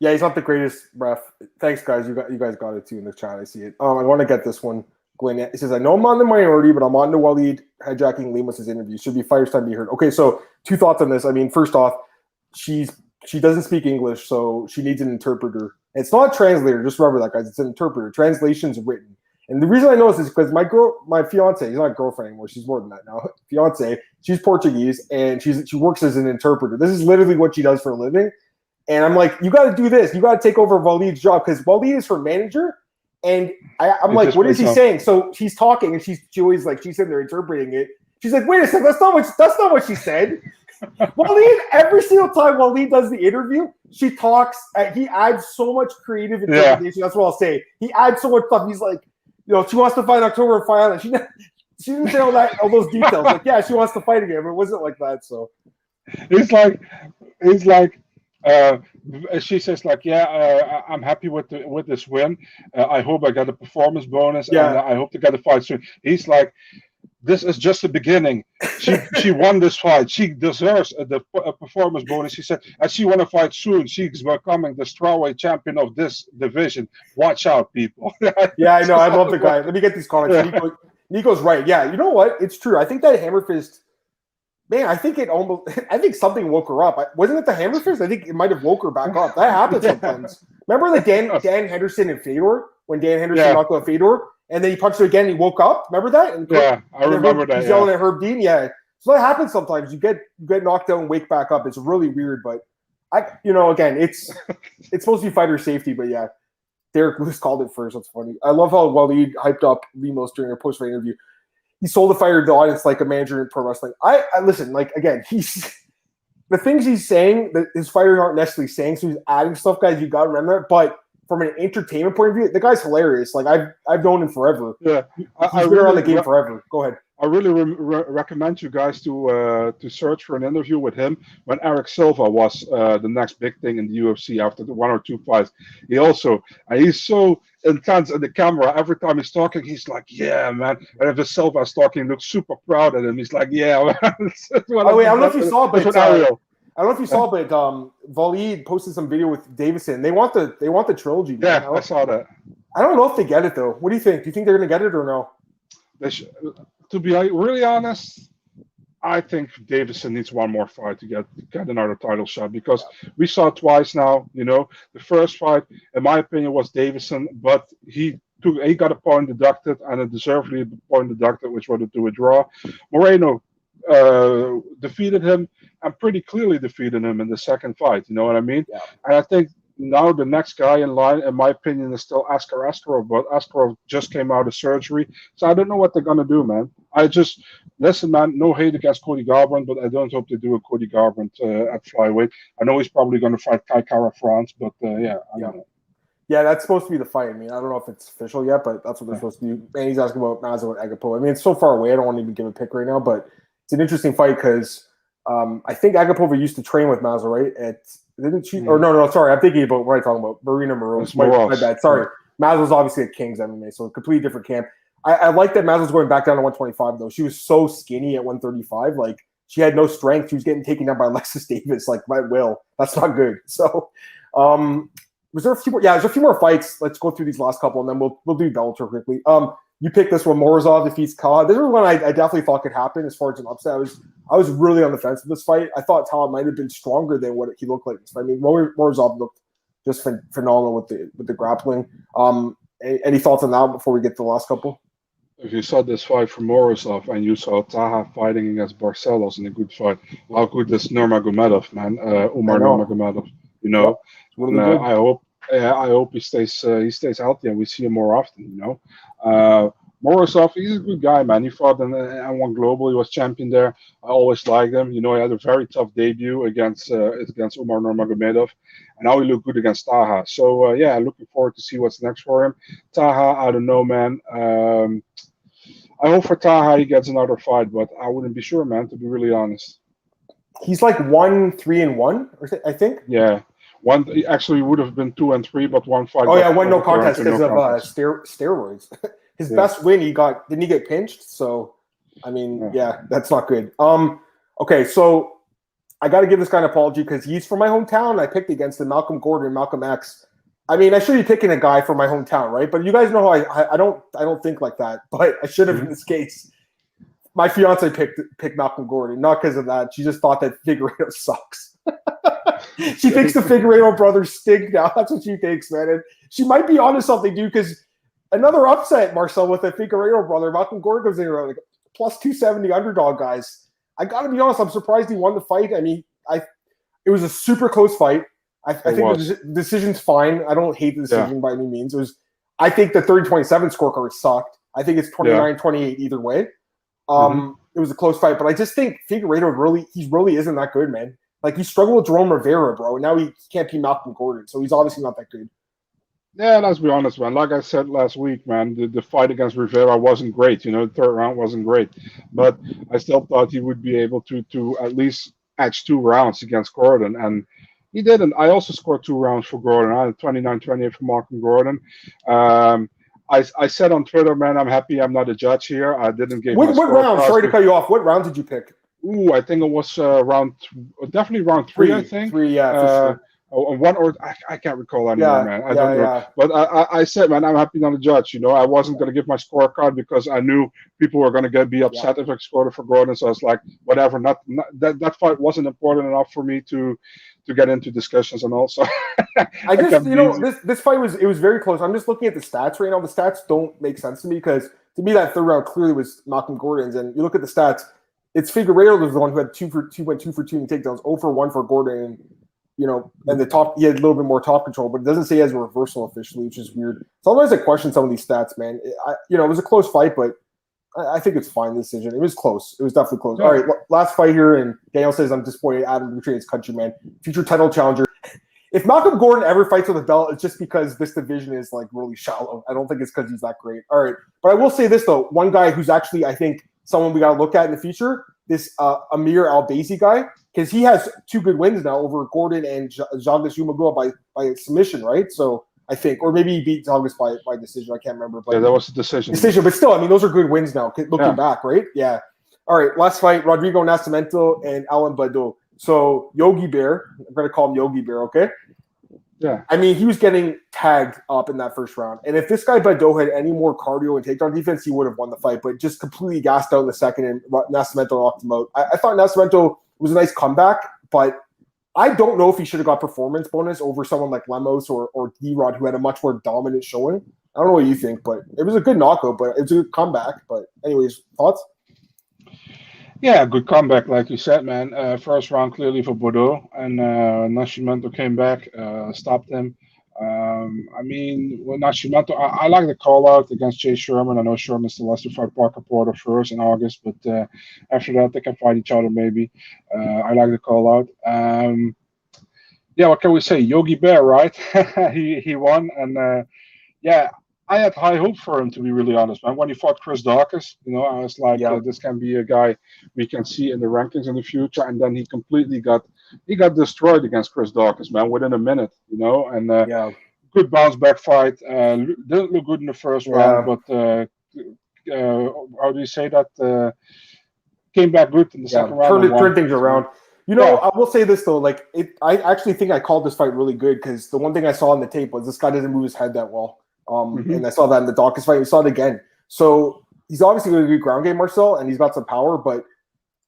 Yeah, he's not the greatest ref. Thanks, guys. You guys got it too in the chat. I see it. I want to get this one. Glenn, it says, I know I'm on the minority, but I'm on the Waleed hijacking Lemos' interview. Should be fighters time to be heard. Okay, so 2 thoughts on this. I mean, first off, she doesn't speak English, so she needs an interpreter. And it's not a translator, just remember that, guys. It's an interpreter. Translation's written. And the reason I know this is because my fiance, he's not a girlfriend anymore. She's more than that now. Fiance, she's Portuguese, and she works as an interpreter. This is literally what she does for a living. And I'm like, you got to do this. You got to take over Waleed's job because Waleed is her manager. And I'm like, what is he saying? So she's talking, and she's sitting there interpreting it. She's like, wait a second, that's not what she said. Waleed, every single time Waleed does the interview, she talks. He adds so much creative interpretation. Yeah. That's what I'll say. He adds so much stuff. He's like, you know, she wants to fight October and fight. She didn't say all those details. Like, yeah, she wants to fight again, but it wasn't like that. So it's like She says like, yeah, I'm happy with this win. I hope I get a performance bonus, and Yeah, I hope to get a fight soon. He's like, this is just the beginning. She won this fight. She deserves a performance bonus. She said, and she want to fight soon. She's becoming the strawweight champion of this division. Watch out, people. yeah, I know. I love the guy. Let me get these comments. Yeah. Nico's right. Yeah, you know what? It's true. I think that hammer fist. Man, I think it almost. I think something woke her up. Wasn't it the hammer fist? I think it might have woke her back up. That happens sometimes. Remember the Dan Henderson and Fedor when Dan Henderson knocked out Fedor, and then he punched her again. And he woke up. Remember that? And I remember that. He's yelling at Herb Dean. Yeah, so that happens sometimes. You get knocked out and wake back up. It's really weird, but again, it's supposed to be fighter safety, but yeah. Derek Lewis called it first. That's funny. I love how well he hyped up Lemos during a post-fight interview. He sold the fighter to the audience like a manager in pro wrestling. I listen, like, again, he's the things he's saying that his fighters aren't necessarily saying, so he's adding stuff, guys. You got to remember that. But from an entertainment point of view, the guy's hilarious. Like, I've known him forever. Yeah, he's been around the game forever. Go ahead. I really recommend you guys to search for an interview with him when Eric Silva was the next big thing in the UFC after the 1 or 2 fights. He's so intense in the camera. Every time he's talking, he's like, "Yeah, man." And if Silva is talking, he looks super proud of him. He's like, "Yeah." Man. Oh wait, I don't know if you saw, but I don't know if you saw, but Waleed posted some video with Davison. They want the trilogy. Yeah, I saw that. I don't know if they get it though. What do you think? Do you think they're gonna get it or no? They should. To be really honest, I think Davison needs one more fight to get another title shot because we saw it twice now. The first fight, in my opinion, was Davison, but he got a point deducted and a deservedly point deducted, which was to a draw. Moreno defeated him and pretty clearly defeated him in the second fight. You know what I mean? Yeah. And I think now the next guy in line, in my opinion, is still Askar Askarov, but Askarov just came out of surgery, so I don't know what they're gonna do, man. Listen, man. No hate against Cody Garbrandt, but I don't hope they do a Cody Garbrandt at flyweight. I know he's probably gonna fight Kai Kara France, but I don't know. Yeah, that's supposed to be the fight. I mean, I don't know if it's official yet, but that's what they're supposed to do. And he's asking about Mazo and Agapo. I mean, it's so far away. I don't want to even give a pick right now, but it's an interesting fight because I think Agapova used to train with Mazo, right? Didn't she? Or no, sorry. I'm thinking about what I'm talking about. Marina Moreau. My bad. Sorry. Mazo's obviously at King's MMA, so a completely different camp. I like that Mazo's going back down to 125, though. She was so skinny at 135. Like, she had no strength. She was getting taken down by Alexis Davis, like, by will. That's not good. So, was there a few more? Yeah, there's a few more fights. Let's go through these last couple, and then we'll do Bellator quickly. You picked this one. Morozov defeats Kala. This is one I definitely thought could happen as far as an upset. I was really on the fence with this fight. I thought Kala might have been stronger than what he looked like. I mean, Morozov looked just phenomenal with the grappling. Any thoughts on that before we get to the last couple? If you saw this fight from Morozov and you saw Taha fighting against Barcelos in a good fight, how good is Nurmagomedov, man? Umar Nurmagomedov, I hope he stays healthy and we see him more often. Morozov, he's a good guy, man. He fought in N1 Global. He was champion there. I always liked him. He had a very tough debut against Umar Nurmagomedov, and now he looked good against Taha. So looking forward to see what's next for him. Taha, I don't know, man. I hope for Taha he gets another fight, but I wouldn't be sure, man. To be really honest, he's like 1-3-1, I think. Yeah. One actually would have been 2-3, but one fight. Oh yeah, one no contest because of steroids. His best win, didn't he get pinched? So, I mean, that's not good. Okay, so I got to give this guy an apology because he's from my hometown. I picked against him, Malcolm Gordon, Malcolm X. I mean, I should be picking a guy from my hometown, right? But you guys know how I don't think like that. But I should have in this case. My fiance picked Malcolm Gordon, not because of that. She just thought that Figueiredo sucks. She thinks the Figueiredo brothers stink now. That's what she thinks, man. And she might be onto something, dude, because another upset, Marcel, with the Figueiredo brother. Malcolm Gordon goes in around like plus 270 underdog, guys. I got to be honest. I'm surprised he won the fight. I mean, it was a super close fight. I think the decision's fine. I don't hate the decision by any means. I think the 30-27 scorecard sucked. I think it's 29-28 either way. It was a close fight, but I just think Figueiredo really isn't that good, man. Like, he struggled with Jerome Rivera, bro. And now he can't be Malcolm Gordon, so he's obviously not that good. Yeah, let's be honest, man. Like I said last week, man, the fight against Rivera wasn't great. The third round wasn't great. But I still thought he would be able to at least edge 2 rounds against Gordon. And He didn't. I also scored 2 rounds for Gordon. I had 29-28 for Malcolm Gordon. I said on Twitter, man, I'm happy I'm not a judge here. I didn't give my What round? scorecards. Sorry to cut you off. What round did you pick? Ooh, I think it was definitely round three. I think three, yeah, for sure. One or I can't recall anymore, man. I don't know. Yeah. But I said, man, I'm happy not a judge. I wasn't going to give my scorecard because I knew people were going to be upset if I scored it for Gordon. So I was like, whatever. That fight wasn't important enough for me to get into discussions and all. So I just this fight was very close. I'm just looking at the stats right now. The stats don't make sense to me because to me that third round clearly was Malcolm Gordon's, and you look at the stats. It's Figueiredo was the one who had 2 for 2 in takedowns, 0 for 1 for Gordon, and the top he had a little bit more top control, but it doesn't say he has a reversal officially, which is weird. Sometimes I question some of these stats, man. It was a close fight, but I think it's fine decision. It was close. It was definitely close. Yeah. All right, last fight here, and Daniel says I'm disappointed. Adam betrayed his countryman, future title challenger. If Malcolm Gordon ever fights with a belt, it's just because this division is like really shallow. I don't think it's because he's that great. All right, but I will say this though: one guy who's actually I think someone we got to look at in the future. This Amir Albazi guy, because he has 2 good wins now over Gordon and Zhalgas Yumagula by submission, right? So I think, or maybe he beat Zhalgas by decision. I can't remember. But yeah, that was a decision. But still, I mean, those are good wins now. Looking back, right? Yeah. All right, last fight: Rodrigo Nascimento and Alan Baudot. So Yogi Bear, I'm going to call him Yogi Bear, okay? Yeah. I mean, he was getting tagged up in that first round. And if this guy Baudot had any more cardio and takedown defense, he would have won the fight, but just completely gassed out in the second, and Nascimento knocked him out. I thought Nascimento was a nice comeback, but I don't know if he should have got performance bonus over someone like Lemos or D-Rod, who had a much more dominant showing. I don't know what you think, but it was a good knockout, but it's a good comeback. But anyways, thoughts? Yeah, good comeback, like you said, man. First round clearly for Bordeaux, and Nascimento came back, stopped him. I mean, with Nascimento, I like the call out against Jay Sherman. I know Sherman still has to fight Parker Porter first in August, but after that they can fight each other maybe. I like the call out. Yeah, what can we say? Yogi Bear, right? he won, and yeah. I had high hope for him, to be really honest, man. When he fought Chris Dawkins, I was like, this can be a guy we can see in the rankings in the future. And then he completely got destroyed against Chris Dawkins, man, within a minute, and good bounce back fight. Didn't look good in the first round, but how do you say that? Came back good in the second round. Turned things around. I will say this though, I actually think I called this fight really good because the one thing I saw on the tape was this guy doesn't move his head that well. And I saw that in the Dawkins fight. We saw it again. So he's obviously going to do ground game, Marcel, and he's got some power. But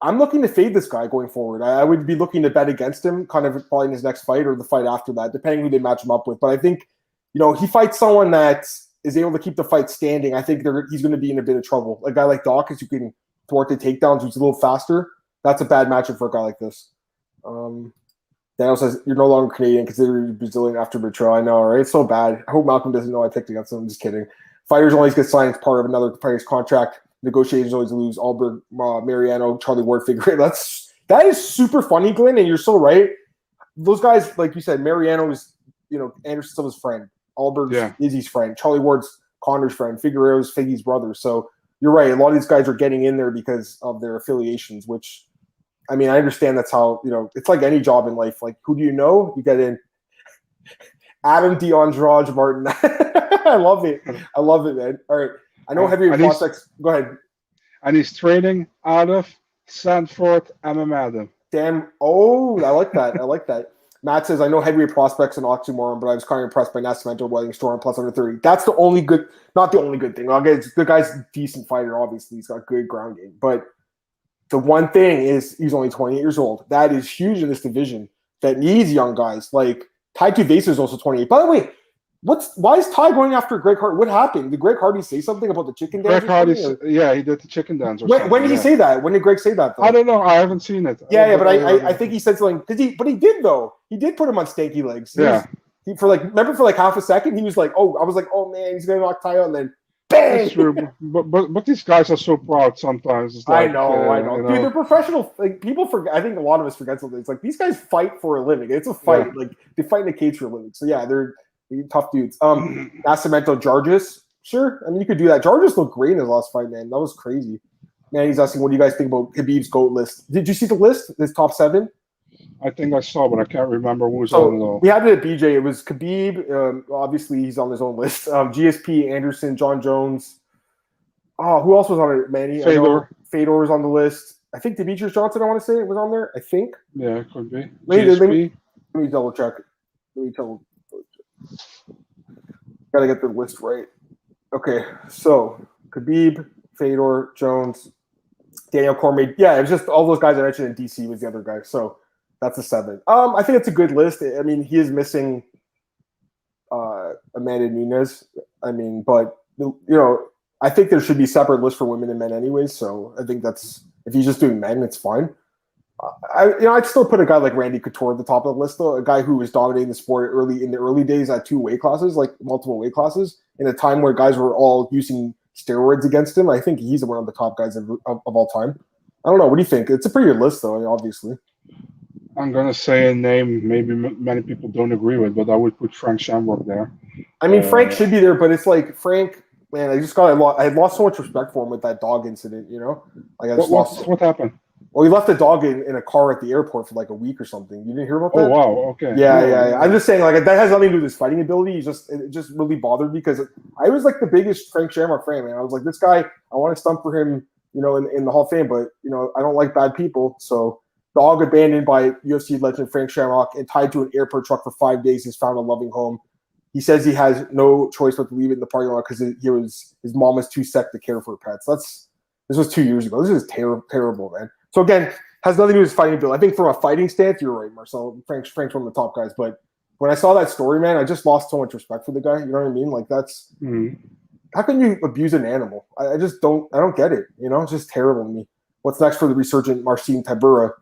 I'm looking to fade this guy going forward. I would be looking to bet against him, kind of probably in his next fight or the fight after that, depending who they match him up with. But I think, he fights someone that is able to keep the fight standing. I think he's going to be in a bit of trouble. A guy like Dawkins who can thwart the takedowns, who's a little faster. That's a bad matchup for a guy like this. Daniel says, you're no longer Canadian, consider you Brazilian after betrayal. I know, right? It's so bad. I hope Malcolm doesn't know I picked against him. I'm just kidding. Fighters always get signed as part of another fighter's contract. Negotiations always lose. Alberg, Mariano, Charlie Ward, Figueiredo. That is super funny, Glenn, and you're so right. Those guys, like you said, Mariano is, Anderson Silva's friend. Alberg's Izzy's friend. Charlie Ward's Connor's friend. Figueiredo's Figgy's brother. So you're right. A lot of these guys are getting in there because of their affiliations, which – I mean, I understand that's how, it's like any job in life. Like, who do you know? You get in. Adam DeAndrade Martin. I love it. I love it, man. All right. I know heavyweight prospects. Go ahead. And he's training out of Sanford, MMA. Damn. Oh, I like that. I like that. Matt says, I know heavyweight prospects and oxymoron, but I was kind of impressed by Nascimento wedding Storm plus under 30. That's the only good, not the only good thing. The guy's a decent fighter, obviously. He's got good ground game. But the one thing is he's only 28 years old. That is huge in this division that needs young guys. Like Ty Tuvesa is also 28. By the way, why is Ty going after Greg Hardy? What happened? Did Greg Hardy say something about the chicken dance? Greg Hardy, he did the chicken dance. When did he say that? When did Greg say that? Though? I don't know. I haven't seen it. But I think he said something but he did though. He did put him on stanky legs. Remember for half a second he was like, oh, I was like, oh man, he's gonna knock Ty out, and then bang. That's true, but these guys are so proud sometimes. It's like, I know. Dude, they're professional. Like people forget. I think a lot of us forget something. It's like these guys fight for a living. It's a fight. Yeah. Like they fight in a cage for a living. So yeah, they're tough dudes. Nascimento, Jargis. Sure. I mean, you could do that. Jargis looked great in his last fight, man. That was crazy. Man, he's asking, what do you guys think about Khabib's GOAT list? Did you see the list? His top 7? I think I saw, but I can't remember who was on it So all. we had it at BJ. It was Khabib. Obviously, he's on his own list. GSP, Anderson, John Jones. Oh, who else was on it? Manny. Fedor. Fedor was on the list. I think Demetrius Johnson, I want to say, was on there. I think. Yeah, it could be. Let GSP. me double check. Gotta get the list right. Okay, so Khabib, Fedor, Jones, Daniel Cormier. Yeah, it was just all those guys I mentioned in DC was the other guy. So that's a 7. I think it's a good list. I mean, he is missing Amanda Nunes. I mean, but I think there should be separate lists for women and men anyways. So I think that's if he's just doing men, it's fine. I'd still put a guy like Randy Couture at the top of the list, though. A guy who was dominating the sport in the early days at 2 weight classes, like multiple weight classes, in a time where guys were all using steroids against him. I think he's one of the top guys of all time. I don't know. What do you think? It's a pretty good list, though. Obviously. I'm gonna say a name maybe many people don't agree with, but I would put Frank Shamrock there. I mean, Frank should be there, but it's like Frank. Man, I had lost so much respect for him with that dog incident. Like What happened? Well, he left the dog in a car at the airport for like a week or something. You didn't hear about that? Oh wow, okay. Yeah. I'm just saying, like, that has nothing to do with his fighting ability. It just really bothered me because I was like the biggest Frank Shamrock fan, man. I was like, this guy, I want to stump for him, in the Hall of Fame, but I don't like bad people. So, dog abandoned by UFC legend Frank Shamrock and tied to an airport truck for 5 days. He's found a loving home. He says he has no choice but to leave it in the parking lot because his mom was too sick to care for pets. This was 2 years ago. This is terrible, man. So again, has nothing to do with his fighting ability. I think from a fighting stance, you're right, Marcel. Frank's one of the top guys. But when I saw that story, man, I just lost so much respect for the guy. You know what I mean? Like that's how can you abuse an animal? I just don't get it. It's just terrible to me. What's next for the resurgent Marcin Tybura?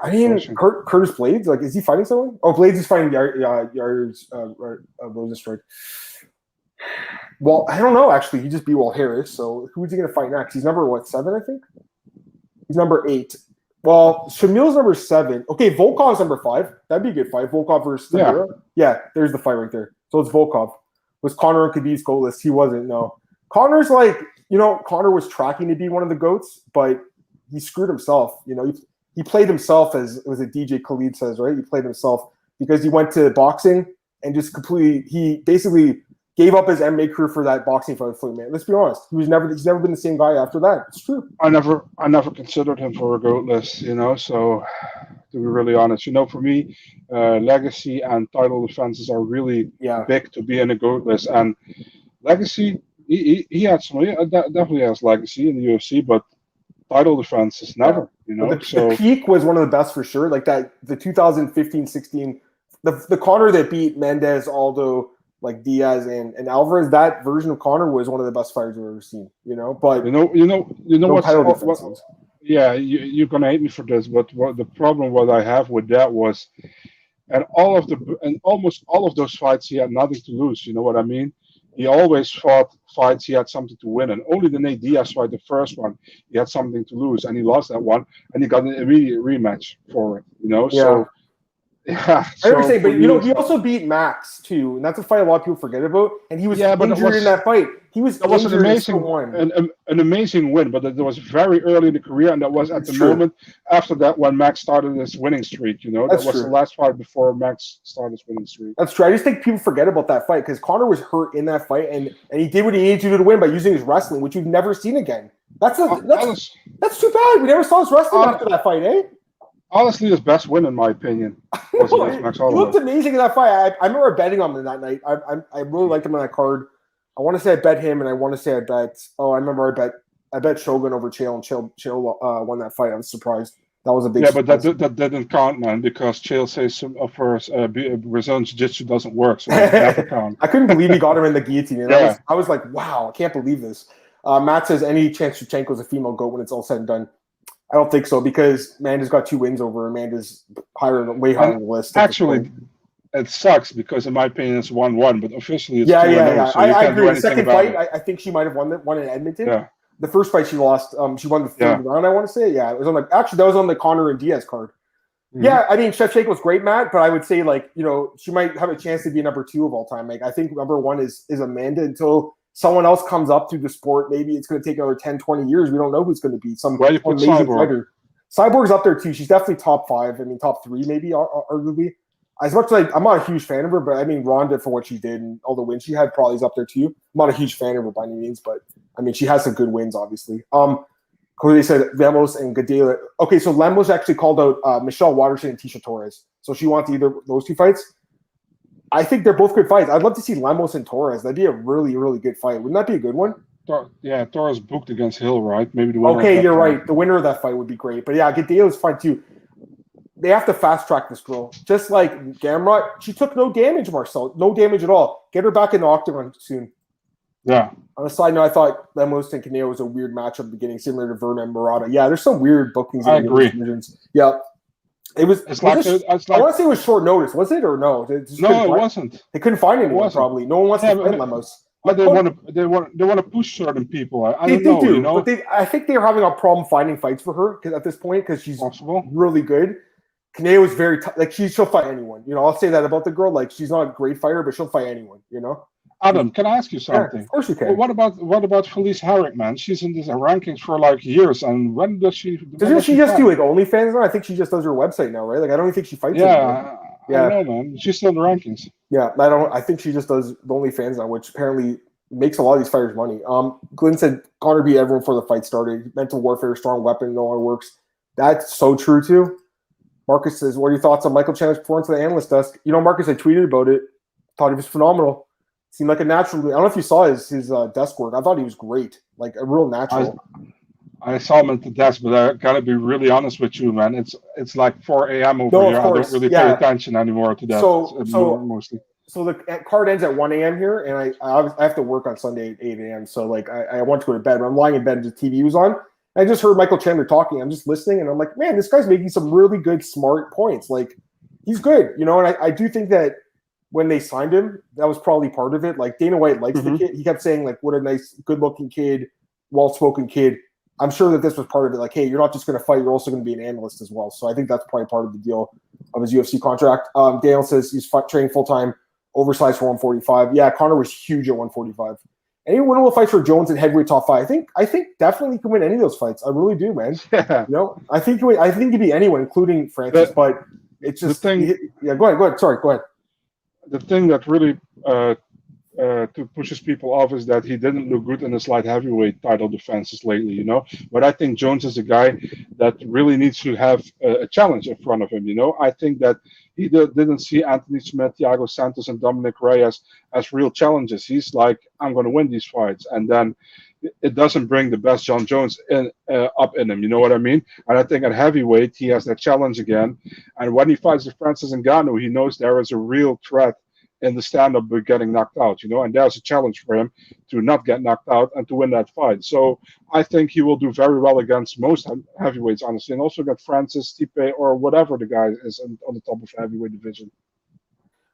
I mean, Curtis Blades, like, is he fighting someone? Oh, Blades is fighting Yair's Rosenstrike. Well, I don't know, actually. He just beat Walt Harris, so who is he going to fight next? He's number, 7, I think? He's number 8. Well, Shamil's number 7. Okay, Volkov's number 5. That'd be a good fight. Volkov versus Tybura. Yeah, there's the fight right there. So it's Volkov. Was Conor on Khabib's GOAT list? He wasn't, no. Connor's like, Conor was tracking to be one of the GOATs, but he screwed himself. He played himself, as was it DJ Khalid says, right? He played himself because he went to boxing and just he basically gave up his MMA career for that boxing fight with Floyd, man. Let's be honest. He's never been the same guy after that. It's true. I never considered him for a GOAT list, so to be really honest, for me, legacy and title defenses are really big to be in a GOAT list. And legacy, he had some, definitely has legacy in the UFC, but title defense is never, The peak was one of the best for sure. Like that, the 2015-16, the Conor that beat Mendez, Aldo, like Diaz and Alvarez, that version of Conor was one of the best fighters we've ever seen. But what yeah, you're gonna hate me for this, but the problem what I have with that was, and almost all of those fights he had nothing to lose. You know what I mean? He always fought fights he had something to win, and only the Nate Diaz fight, the first one, he had something to lose, and he lost that one, and he got an immediate rematch for it. So. Yeah, I understand, but he also beat Max too, and that's a fight a lot of people forget about. And he was injured in that fight. He was that was an amazing win, but it was very early in the career, and that was at the moment after that when Max started his winning streak. That was the last fight before Max started his winning streak. That's true. I just think people forget about that fight because Conor was hurt in that fight, and he did what he needed to do to win by using his wrestling, which we've never seen again. That's too bad. We never saw his wrestling after that fight, eh? Honestly, his best win, in my opinion, was against Max Holloway. He looked amazing in that fight. I remember betting on him that night. I really liked him on that card. I want to say I bet him, and I want to say I bet. Oh, I remember I bet Shogun over Chael, and Chael won that fight. I was surprised. That was a big. Yeah, but that didn't count, man, because Chael says Brazilian Jiu-Jitsu doesn't work, so it never count. I couldn't believe he got him in the guillotine. And I was like, wow, I can't believe this. Matt says any chance Shevchenko's a female GOAT when it's all said and done. I don't think so because Amanda's got 2 wins over Amanda's way higher on the list. Actually, it sucks because in my opinion it's 1-1, but officially it's 2-0. So I agree. The second fight, I think she might have won in Edmonton. Yeah. The first fight she lost. She won the third round. I want to say. Yeah, it was on that was on the Conor and Diaz card. Mm-hmm. Yeah, I mean Shevchenko's great, Matt, but I would say she might have a chance to be number 2 of all time. Like I think number 1 is Amanda until someone else comes up through the sport. Maybe it's going to take another 10, 20 years. We don't know who's going to be some amazing fighter. Cyborg's up there too. She's definitely top 5. I mean, top 3 maybe, arguably. As much as I'm not a huge fan of her, but I mean, Ronda for what she did and all the wins she had probably is up there too. I'm not a huge fan of her by any means, but I mean, she has some good wins, obviously. They said Lemos and Gadela. Okay, so Lemos actually called out Michelle Waterson and Tisha Torres. So she wants either those 2 fights. I think they're both good fights. I'd love to see Lemos and Torres. That'd be a really, really good fight. Wouldn't that be a good one? Torres booked against Hill, right? Maybe the winner. Okay, you're right. The winner of that fight would be great. But yeah, Gadela's fine too. They have to fast track this girl. Just like Gamrot, she took no damage, Marcel. No damage at all. Get her back in the octagon soon. Yeah. On a side note, I thought Lemos and Canelo was a weird matchup at the beginning, similar to Verna and Murata. Yeah, there's some weird bookings. I agree. Yeah. I want to say it was short notice. Was it or no? It wasn't. They couldn't find anyone probably. No one wants to fight Lemos. But they want to push certain people. I don't know. You know? But I think they're having a problem finding fights for her at this point because she's really good. Canelo is very she'll fight anyone. You know, I'll say that about the girl. Like she's not a great fighter, but she'll fight anyone. You know. Adam, can I ask you something? Yeah, of course you can. Well, what about Felice Herrick, man? She's in these rankings for like years, and when does she? Doesn't she just do like OnlyFans now? I think she just does her website now, right? Like I don't even think she fights. Yeah, I don't know, man. She's still in the rankings. Yeah, I think she just does the OnlyFans now, which apparently makes a lot of these fighters money. Glenn said Conor beat everyone before the fight started. Mental warfare, strong weapon, no one works. That's so true too. Marcus says, "What are your thoughts on Michael Chandler's performance at the analyst desk?" You know, Marcus, I tweeted about it. Thought he was phenomenal. Seemed like a natural. I don't know if you saw his desk work. I thought he was great, like a real natural. I saw him at the desk, but I gotta be really honest with you, man. It's like 4 a.m. over here. I don't really pay attention anymore to that. Mostly. So the card ends at 1 a.m. here, and I have to work on Sunday at 8 a.m. So like I want to go to bed, but I'm lying in bed and the TV was on. I just heard Michael Chandler talking. I'm just listening, and I'm like, man, this guy's making some really good, smart points. Like he's good, you know. And I do think that. When they signed him, that was probably part of it. Like Dana White likes the kid. He kept saying like, "What a nice, good-looking kid, well-spoken kid." I'm sure that this was part of it. Like, hey, you're not just going to fight; you're also going to be an analyst as well. So I think that's probably part of the deal of his UFC contract. Daniel says he's training full-time, oversized for 145. Yeah, Conor was huge at 145. Any winnable fights for Jones in heavyweight top 5? I think definitely can win any of those fights. I really do, man. Yeah. You know, I think he'd be anyone, including Francis. But it's just the thing. Yeah, go ahead. Sorry, go ahead. The thing that really pushes people off is that he didn't look good in his light heavyweight title defenses lately, you know. But I think Jones is a guy that really needs to have a challenge in front of him, you know. I think that he didn't see Anthony Smith, Thiago Santos, and Dominic Reyes as real challenges. He's like, I'm going to win these fights. And then it doesn't bring the best John Jones up in him, you know what I mean? And I think at heavyweight, he has that challenge again. And when he fights Francis Ngannou, he knows there is a real threat in the stand-up with getting knocked out, you know, and there's a challenge for him to not get knocked out and to win that fight. So I think he will do very well against most heavyweights, honestly, and also against Francis, Stipe, or whatever the guy is on the top of the heavyweight division.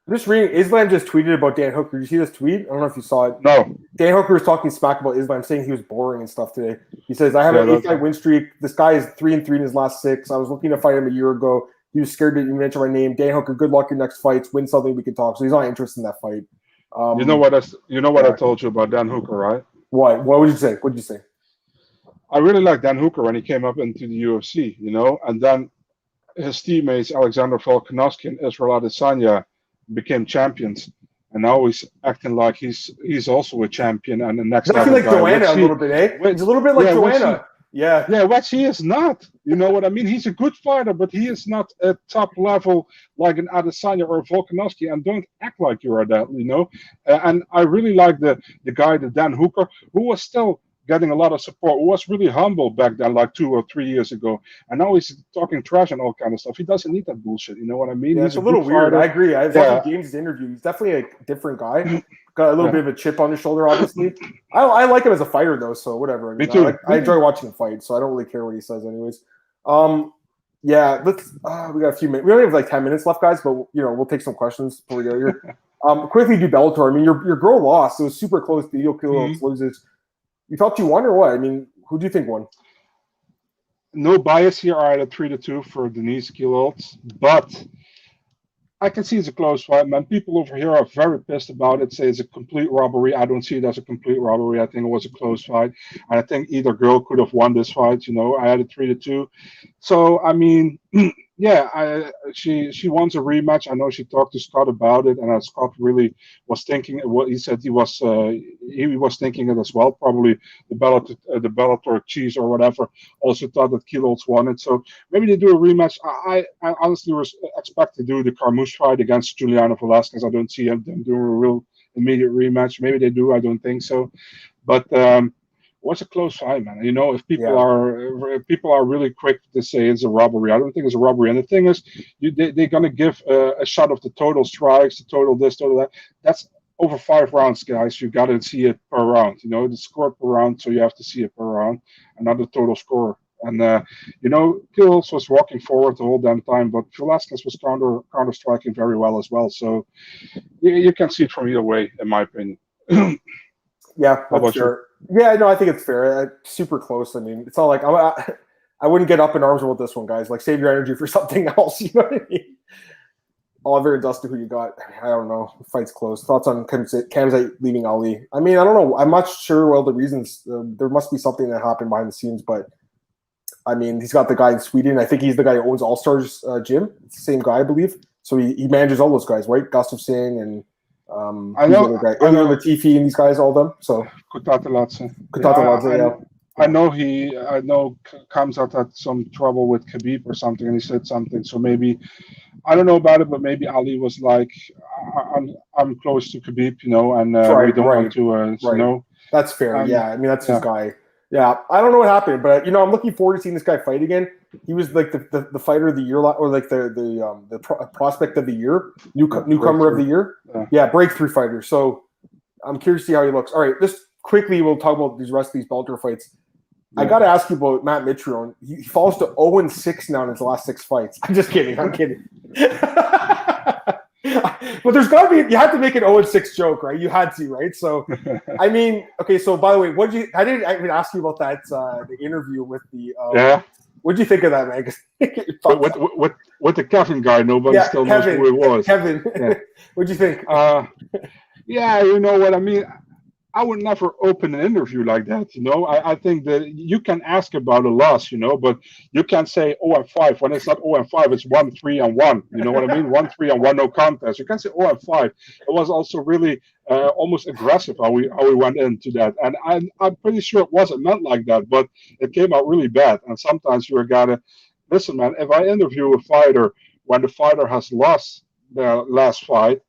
I'm just reading, Islam just tweeted about Dan Hooker. Did you see this tweet? I don't know if you saw it. No. Dan Hooker was talking smack about Islam, saying he was boring and stuff today. He says, I have an 8-fight win streak. This guy is 3-3 in his last 6. I was looking to fight him a year ago. He was scared that you mentioned my name. Dan Hooker, good luck your next fights. Win something, we can talk. So he's not interested in that fight. You know what I told you about Dan Hooker, right? What would you say? What did you say? I really liked Dan Hooker when he came up into the UFC, you know, and then his teammates Alexander Volkanovski and Israel Adesanya became champions, and now he's acting like he's also a champion and the next level like guy. Joanna a little bit, eh? He's a little bit like Joanna. Yeah, which he is not. You know what I mean? He's a good fighter, but he is not at top level like an Adesanya or a Volkanovski, and don't act like you are that, you know? And I really like the guy, the Dan Hooker, who was still getting a lot of support, who was really humble back then, like 2 or 3 years ago. And now he's talking trash and all kind of stuff. He doesn't need that bullshit, you know what I mean? Yeah, it's a little weird. I agree. I've watched James' interview. He's definitely a different guy. Got a little bit of a chip on his shoulder, obviously. I like him as a fighter, though, so whatever. I mean, Me too. I enjoy watching him fight, so I don't really care what he says anyways. Yeah, let's. We got a few minutes. We only have like 10 minutes left, guys, but we'll take some questions before we go here. Quickly do Bellator. I mean, your girl lost. It was super close. The Kilo loses. You thought you won or what? I mean, who do you think won? No bias here. I had a 3-2 for Denise Kielholtz, but I can see it's a close fight, man. People over here are very pissed about it, say it's a complete robbery. I don't see it as a complete robbery. I think it was a close fight. And I think either girl could have won this fight. I had it 3-2. So, I mean, yeah, she wants a rematch. I know she talked to Scott about it, and Scott really was thinking what he said. He was thinking it as well. Probably the Bellator cheese or whatever also thought that Kilos won it. So maybe they do a rematch. I honestly expect to do the Carmouche fight against Juliana Velasquez. I don't see them doing a real immediate rematch. Maybe they do. I don't think so. But what's a close fight, man? If people are really quick to say it's a robbery, I don't think it's a robbery. And the thing is, they're gonna give a shot of the total strikes, the total this, total that. That's over 5 rounds, guys. You got to see it per round. The score per round, so you have to see it per round, and not the total score. And Kills was walking forward the whole damn time, but Velasquez was counter striking very well as well. So you can see it from either way, in my opinion. Yeah, that's fair. Yeah, no, I think it's fair. Super close. I mean, it's not like I wouldn't get up in arms with this one, guys. Like, save your energy for something else. You know what I mean? Oliver and Dustin, who you got? I don't know. The fight's close. Thoughts on Khamzat leaving Ali? I mean, I don't know. I'm not sure. Well, the reasons there must be something that happened behind the scenes, but I mean, he's got the guy in Sweden. I think he's the guy who owns All Stars Gym. It's the same guy, I believe. So he manages all those guys, right? Gustafsson and I know Latifi and these guys, all of them. So Kutateladze. Yeah. I know Khamzat had some trouble with Khabib or something, and he said something. So maybe I don't know about it, but maybe Ali was like, I'm close to Khabib, and we don't want to, That's fair. Yeah, I mean that's his guy. Yeah, I don't know what happened, but I'm looking forward to seeing this guy fight again. He was like the fighter of the year, or like the prospect of the year, newcomer of the year. Yeah, breakthrough fighter. So I'm curious to see how he looks. All right, just quickly, we'll talk about the rest of these Bellator fights. Yeah. I got to ask you about Matt Mitrione. He falls to 0-6 now in his last 6 fights. I'm just kidding. I'm kidding. But there's got to be, you had to make an 0-6 joke, right? You had to, right? So, I mean, okay, so by the way, I didn't even ask you about that, the interview with the, what'd you think of that, man? with the Kevin guy, nobody still knows who it was. Kevin, what'd you think? Yeah, you know what I mean? I would never open an interview like that, I think that you can ask about a loss, but you can't say 0-5 when it's not 0-5, it's 1-3-1. You know what I mean? 1-3-1, no contest. You can't say 0-5. It was also really almost aggressive how we went into that, and I'm pretty sure it wasn't meant like that, but it came out really bad. And sometimes you gotta listen, man. If I interview a fighter when the fighter has lost their last fight,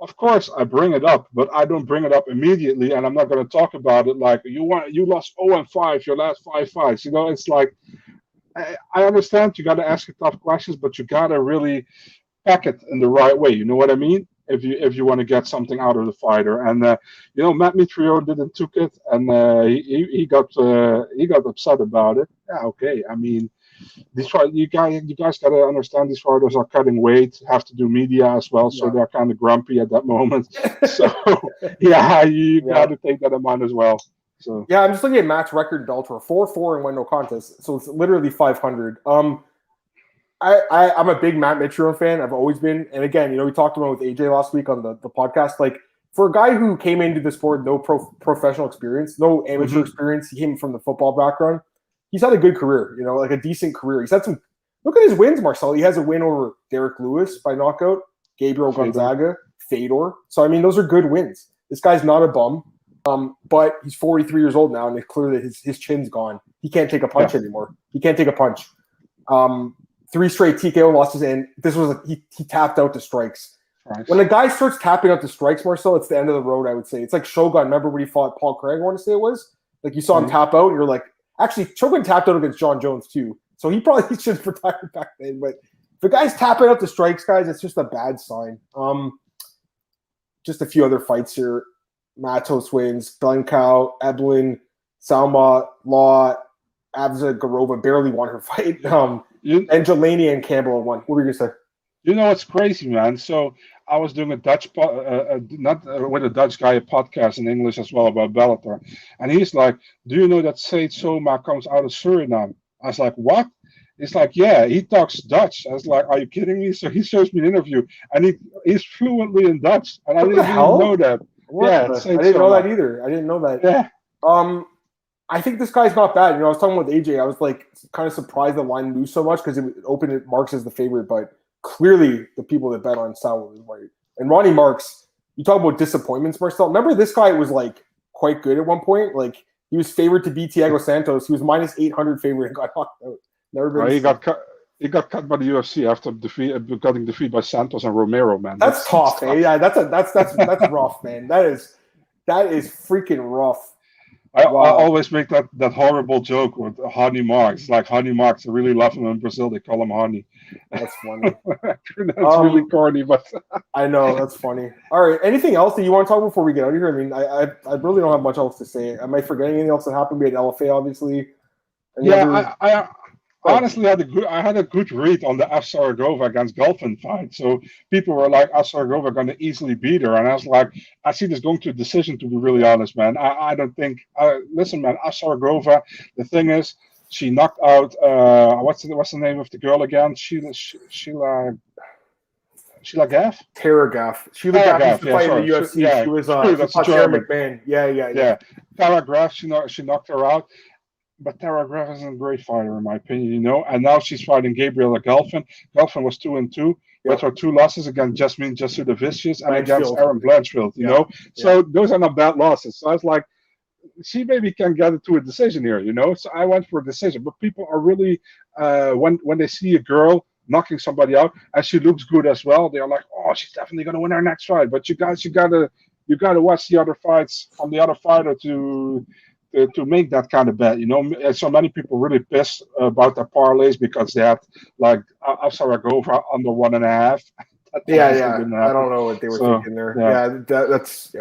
of course, I bring it up, but I don't bring it up immediately, and I'm not going to talk about it like you lost 0-5 your last 5 fights. It's like I understand you got to ask tough questions, but you got to really pack it in the right way. You know what I mean? If you want to get something out of the fighter, and Matt Mitrione didn't took it, and he got upset about it. Yeah, okay. I mean, you guys got to understand these fighters are cutting weight, have to do media as well, so they're kind of grumpy at that moment. So yeah, you got to take that in mind as well. So yeah, I'm just looking at Matt's record in Bellator, 4-4 and won no contest, so it's literally 500. I'm a big Matt Mitrione fan. I've always been, and again, we talked about it with AJ last week on the podcast. Like, for a guy who came into the sport no professional experience, no amateur experience, he came from the football background. He's had a good career, like a decent career. He's had some. Look at his wins, Marcel. He has a win over Derek Lewis by knockout, Gabriel Gonzaga, Fedor. So I mean, those are good wins. This guy's not a bum, but he's 43 years old now, and it's clear that his chin's gone. He can't take a punch anymore. He can't take a punch. 3 straight TKO losses, and this was he tapped out to strikes. Right. When a guy starts tapping out to strikes, Marcel, it's the end of the road. I would say it's like Shogun. Remember when he fought Paul Craig? I want to say it was like you saw him tap out, and you're like. Actually, Shogun tapped out against John Jones too, so he probably should have retired back then. But if a guy's tapping out the strikes, guys, it's just a bad sign. Just a few other fights here. Matos wins. Blenkow, Eblin, Salma, Law, Abza, Garova barely won her fight. And Jelani and Campbell won. What were you gonna say? It's crazy, man. So I was doing a Dutch, with a Dutch guy, a podcast in English as well about Bellator, and he's like, "Do you know that Said Soma comes out of Suriname?" I was like, "What?" He's like, yeah, he talks Dutch. I was like, are you kidding me? So he shows me an interview, and he's fluently in Dutch, and I didn't even know that. I didn't know that either. I didn't know that. Yeah. I think this guy's not bad. I was talking with AJ. I was like kind of surprised the line moved so much because it opened it Marks as the favorite, but clearly the people that bet on Sauer was right. And Ronnie Marks, you talk about disappointments, Marcel. Remember this guy was like quite good at one point. Like he was favored to beat Thiago Santos. He was minus 800 favorite and got knocked out. He got cut by the UFC after getting defeated by Santos and Romero, man. That's tough, eh? Yeah, that's rough, man. That is freaking rough. I always make that horrible joke with Honey Marks. Like Honey Marks, I really love him in Brazil. They call him Honey. That's funny. That's really corny, but I know that's funny. All right, anything else that you want to talk before we get out of here? I mean, I really don't have much else to say. Am I forgetting anything else that happened? We had LFA, obviously. I honestly had a good read on the F Saragova against Golfin fight. So people were like, F Saragova going to easily beat her, and I was like, I see this going to a decision. To be really honest, man, I don't think. Listen, man, F Saragova. The thing is, she knocked out. What's the name of the girl again? Sheila Gaff? Tara Gaff. Sheila Gaff used to fight in the UFC. She was Tara McMahon. Yeah. Tara Gaff. She knocked her out. But Tara Graf isn't a great fighter, in my opinion, And now she's fighting Gabriel Gelfin. Gelfin was 2-2 with her 2 losses against Jasmine Jasudavicius and against Aaron Blanchfield, you know? So those are not bad losses. So I was like, she maybe can get it to a decision here, So I went for a decision. But people are really, when they see a girl knocking somebody out and she looks good as well, they're like, oh, she's definitely going to win her next fight. But you gotta watch the other fights from the other fighter to make that kind of bet, And so many people really pissed about their parlays because they had like Saragova under 1.5. I don't know what they were thinking there. That's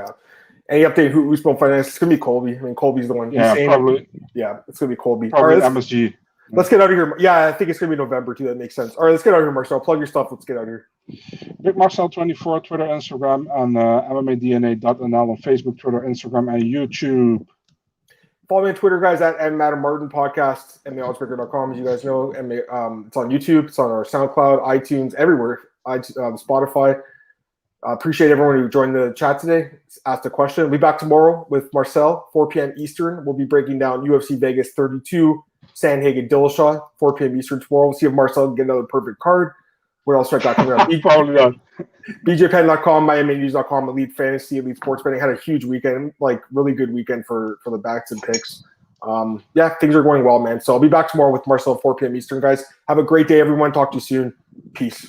Any update who's going to finance? It's going to be Colby. I mean, Colby's the one. Probably. Yeah, it's going to be Colby. Probably all right, MSG. Let's get out of here. Yeah, I think it's going to be November too. That makes sense. All right, let's get out of here, Marcel. Plug your stuff. Let's get out of here. Big Marcel24, Twitter, Instagram, and MMADNA.nl on Facebook, Twitter, Instagram, and YouTube. Follow me on Twitter, guys, at @MadamMartin Podcast, MMAOddsbreaker.com, as you guys know. It's on YouTube. It's on our SoundCloud, iTunes, everywhere, Spotify. Appreciate everyone who joined the chat today, asked a question. We'll be back tomorrow with Marcel, 4 p.m. Eastern. We'll be breaking down UFC Vegas 32, Sandhagen Dillashaw, 4 p.m. Eastern tomorrow. We'll see if Marcel can get another perfect card. What else I got coming up? Probably not. BJPen.com, MiamiNews.com, Elite Fantasy, Elite Sports Betting had a huge weekend, like really good weekend for the backs and picks. Things are going well, man. So I'll be back tomorrow with Marcel at 4 p.m. Eastern, guys. Have a great day, everyone. Talk to you soon. Peace.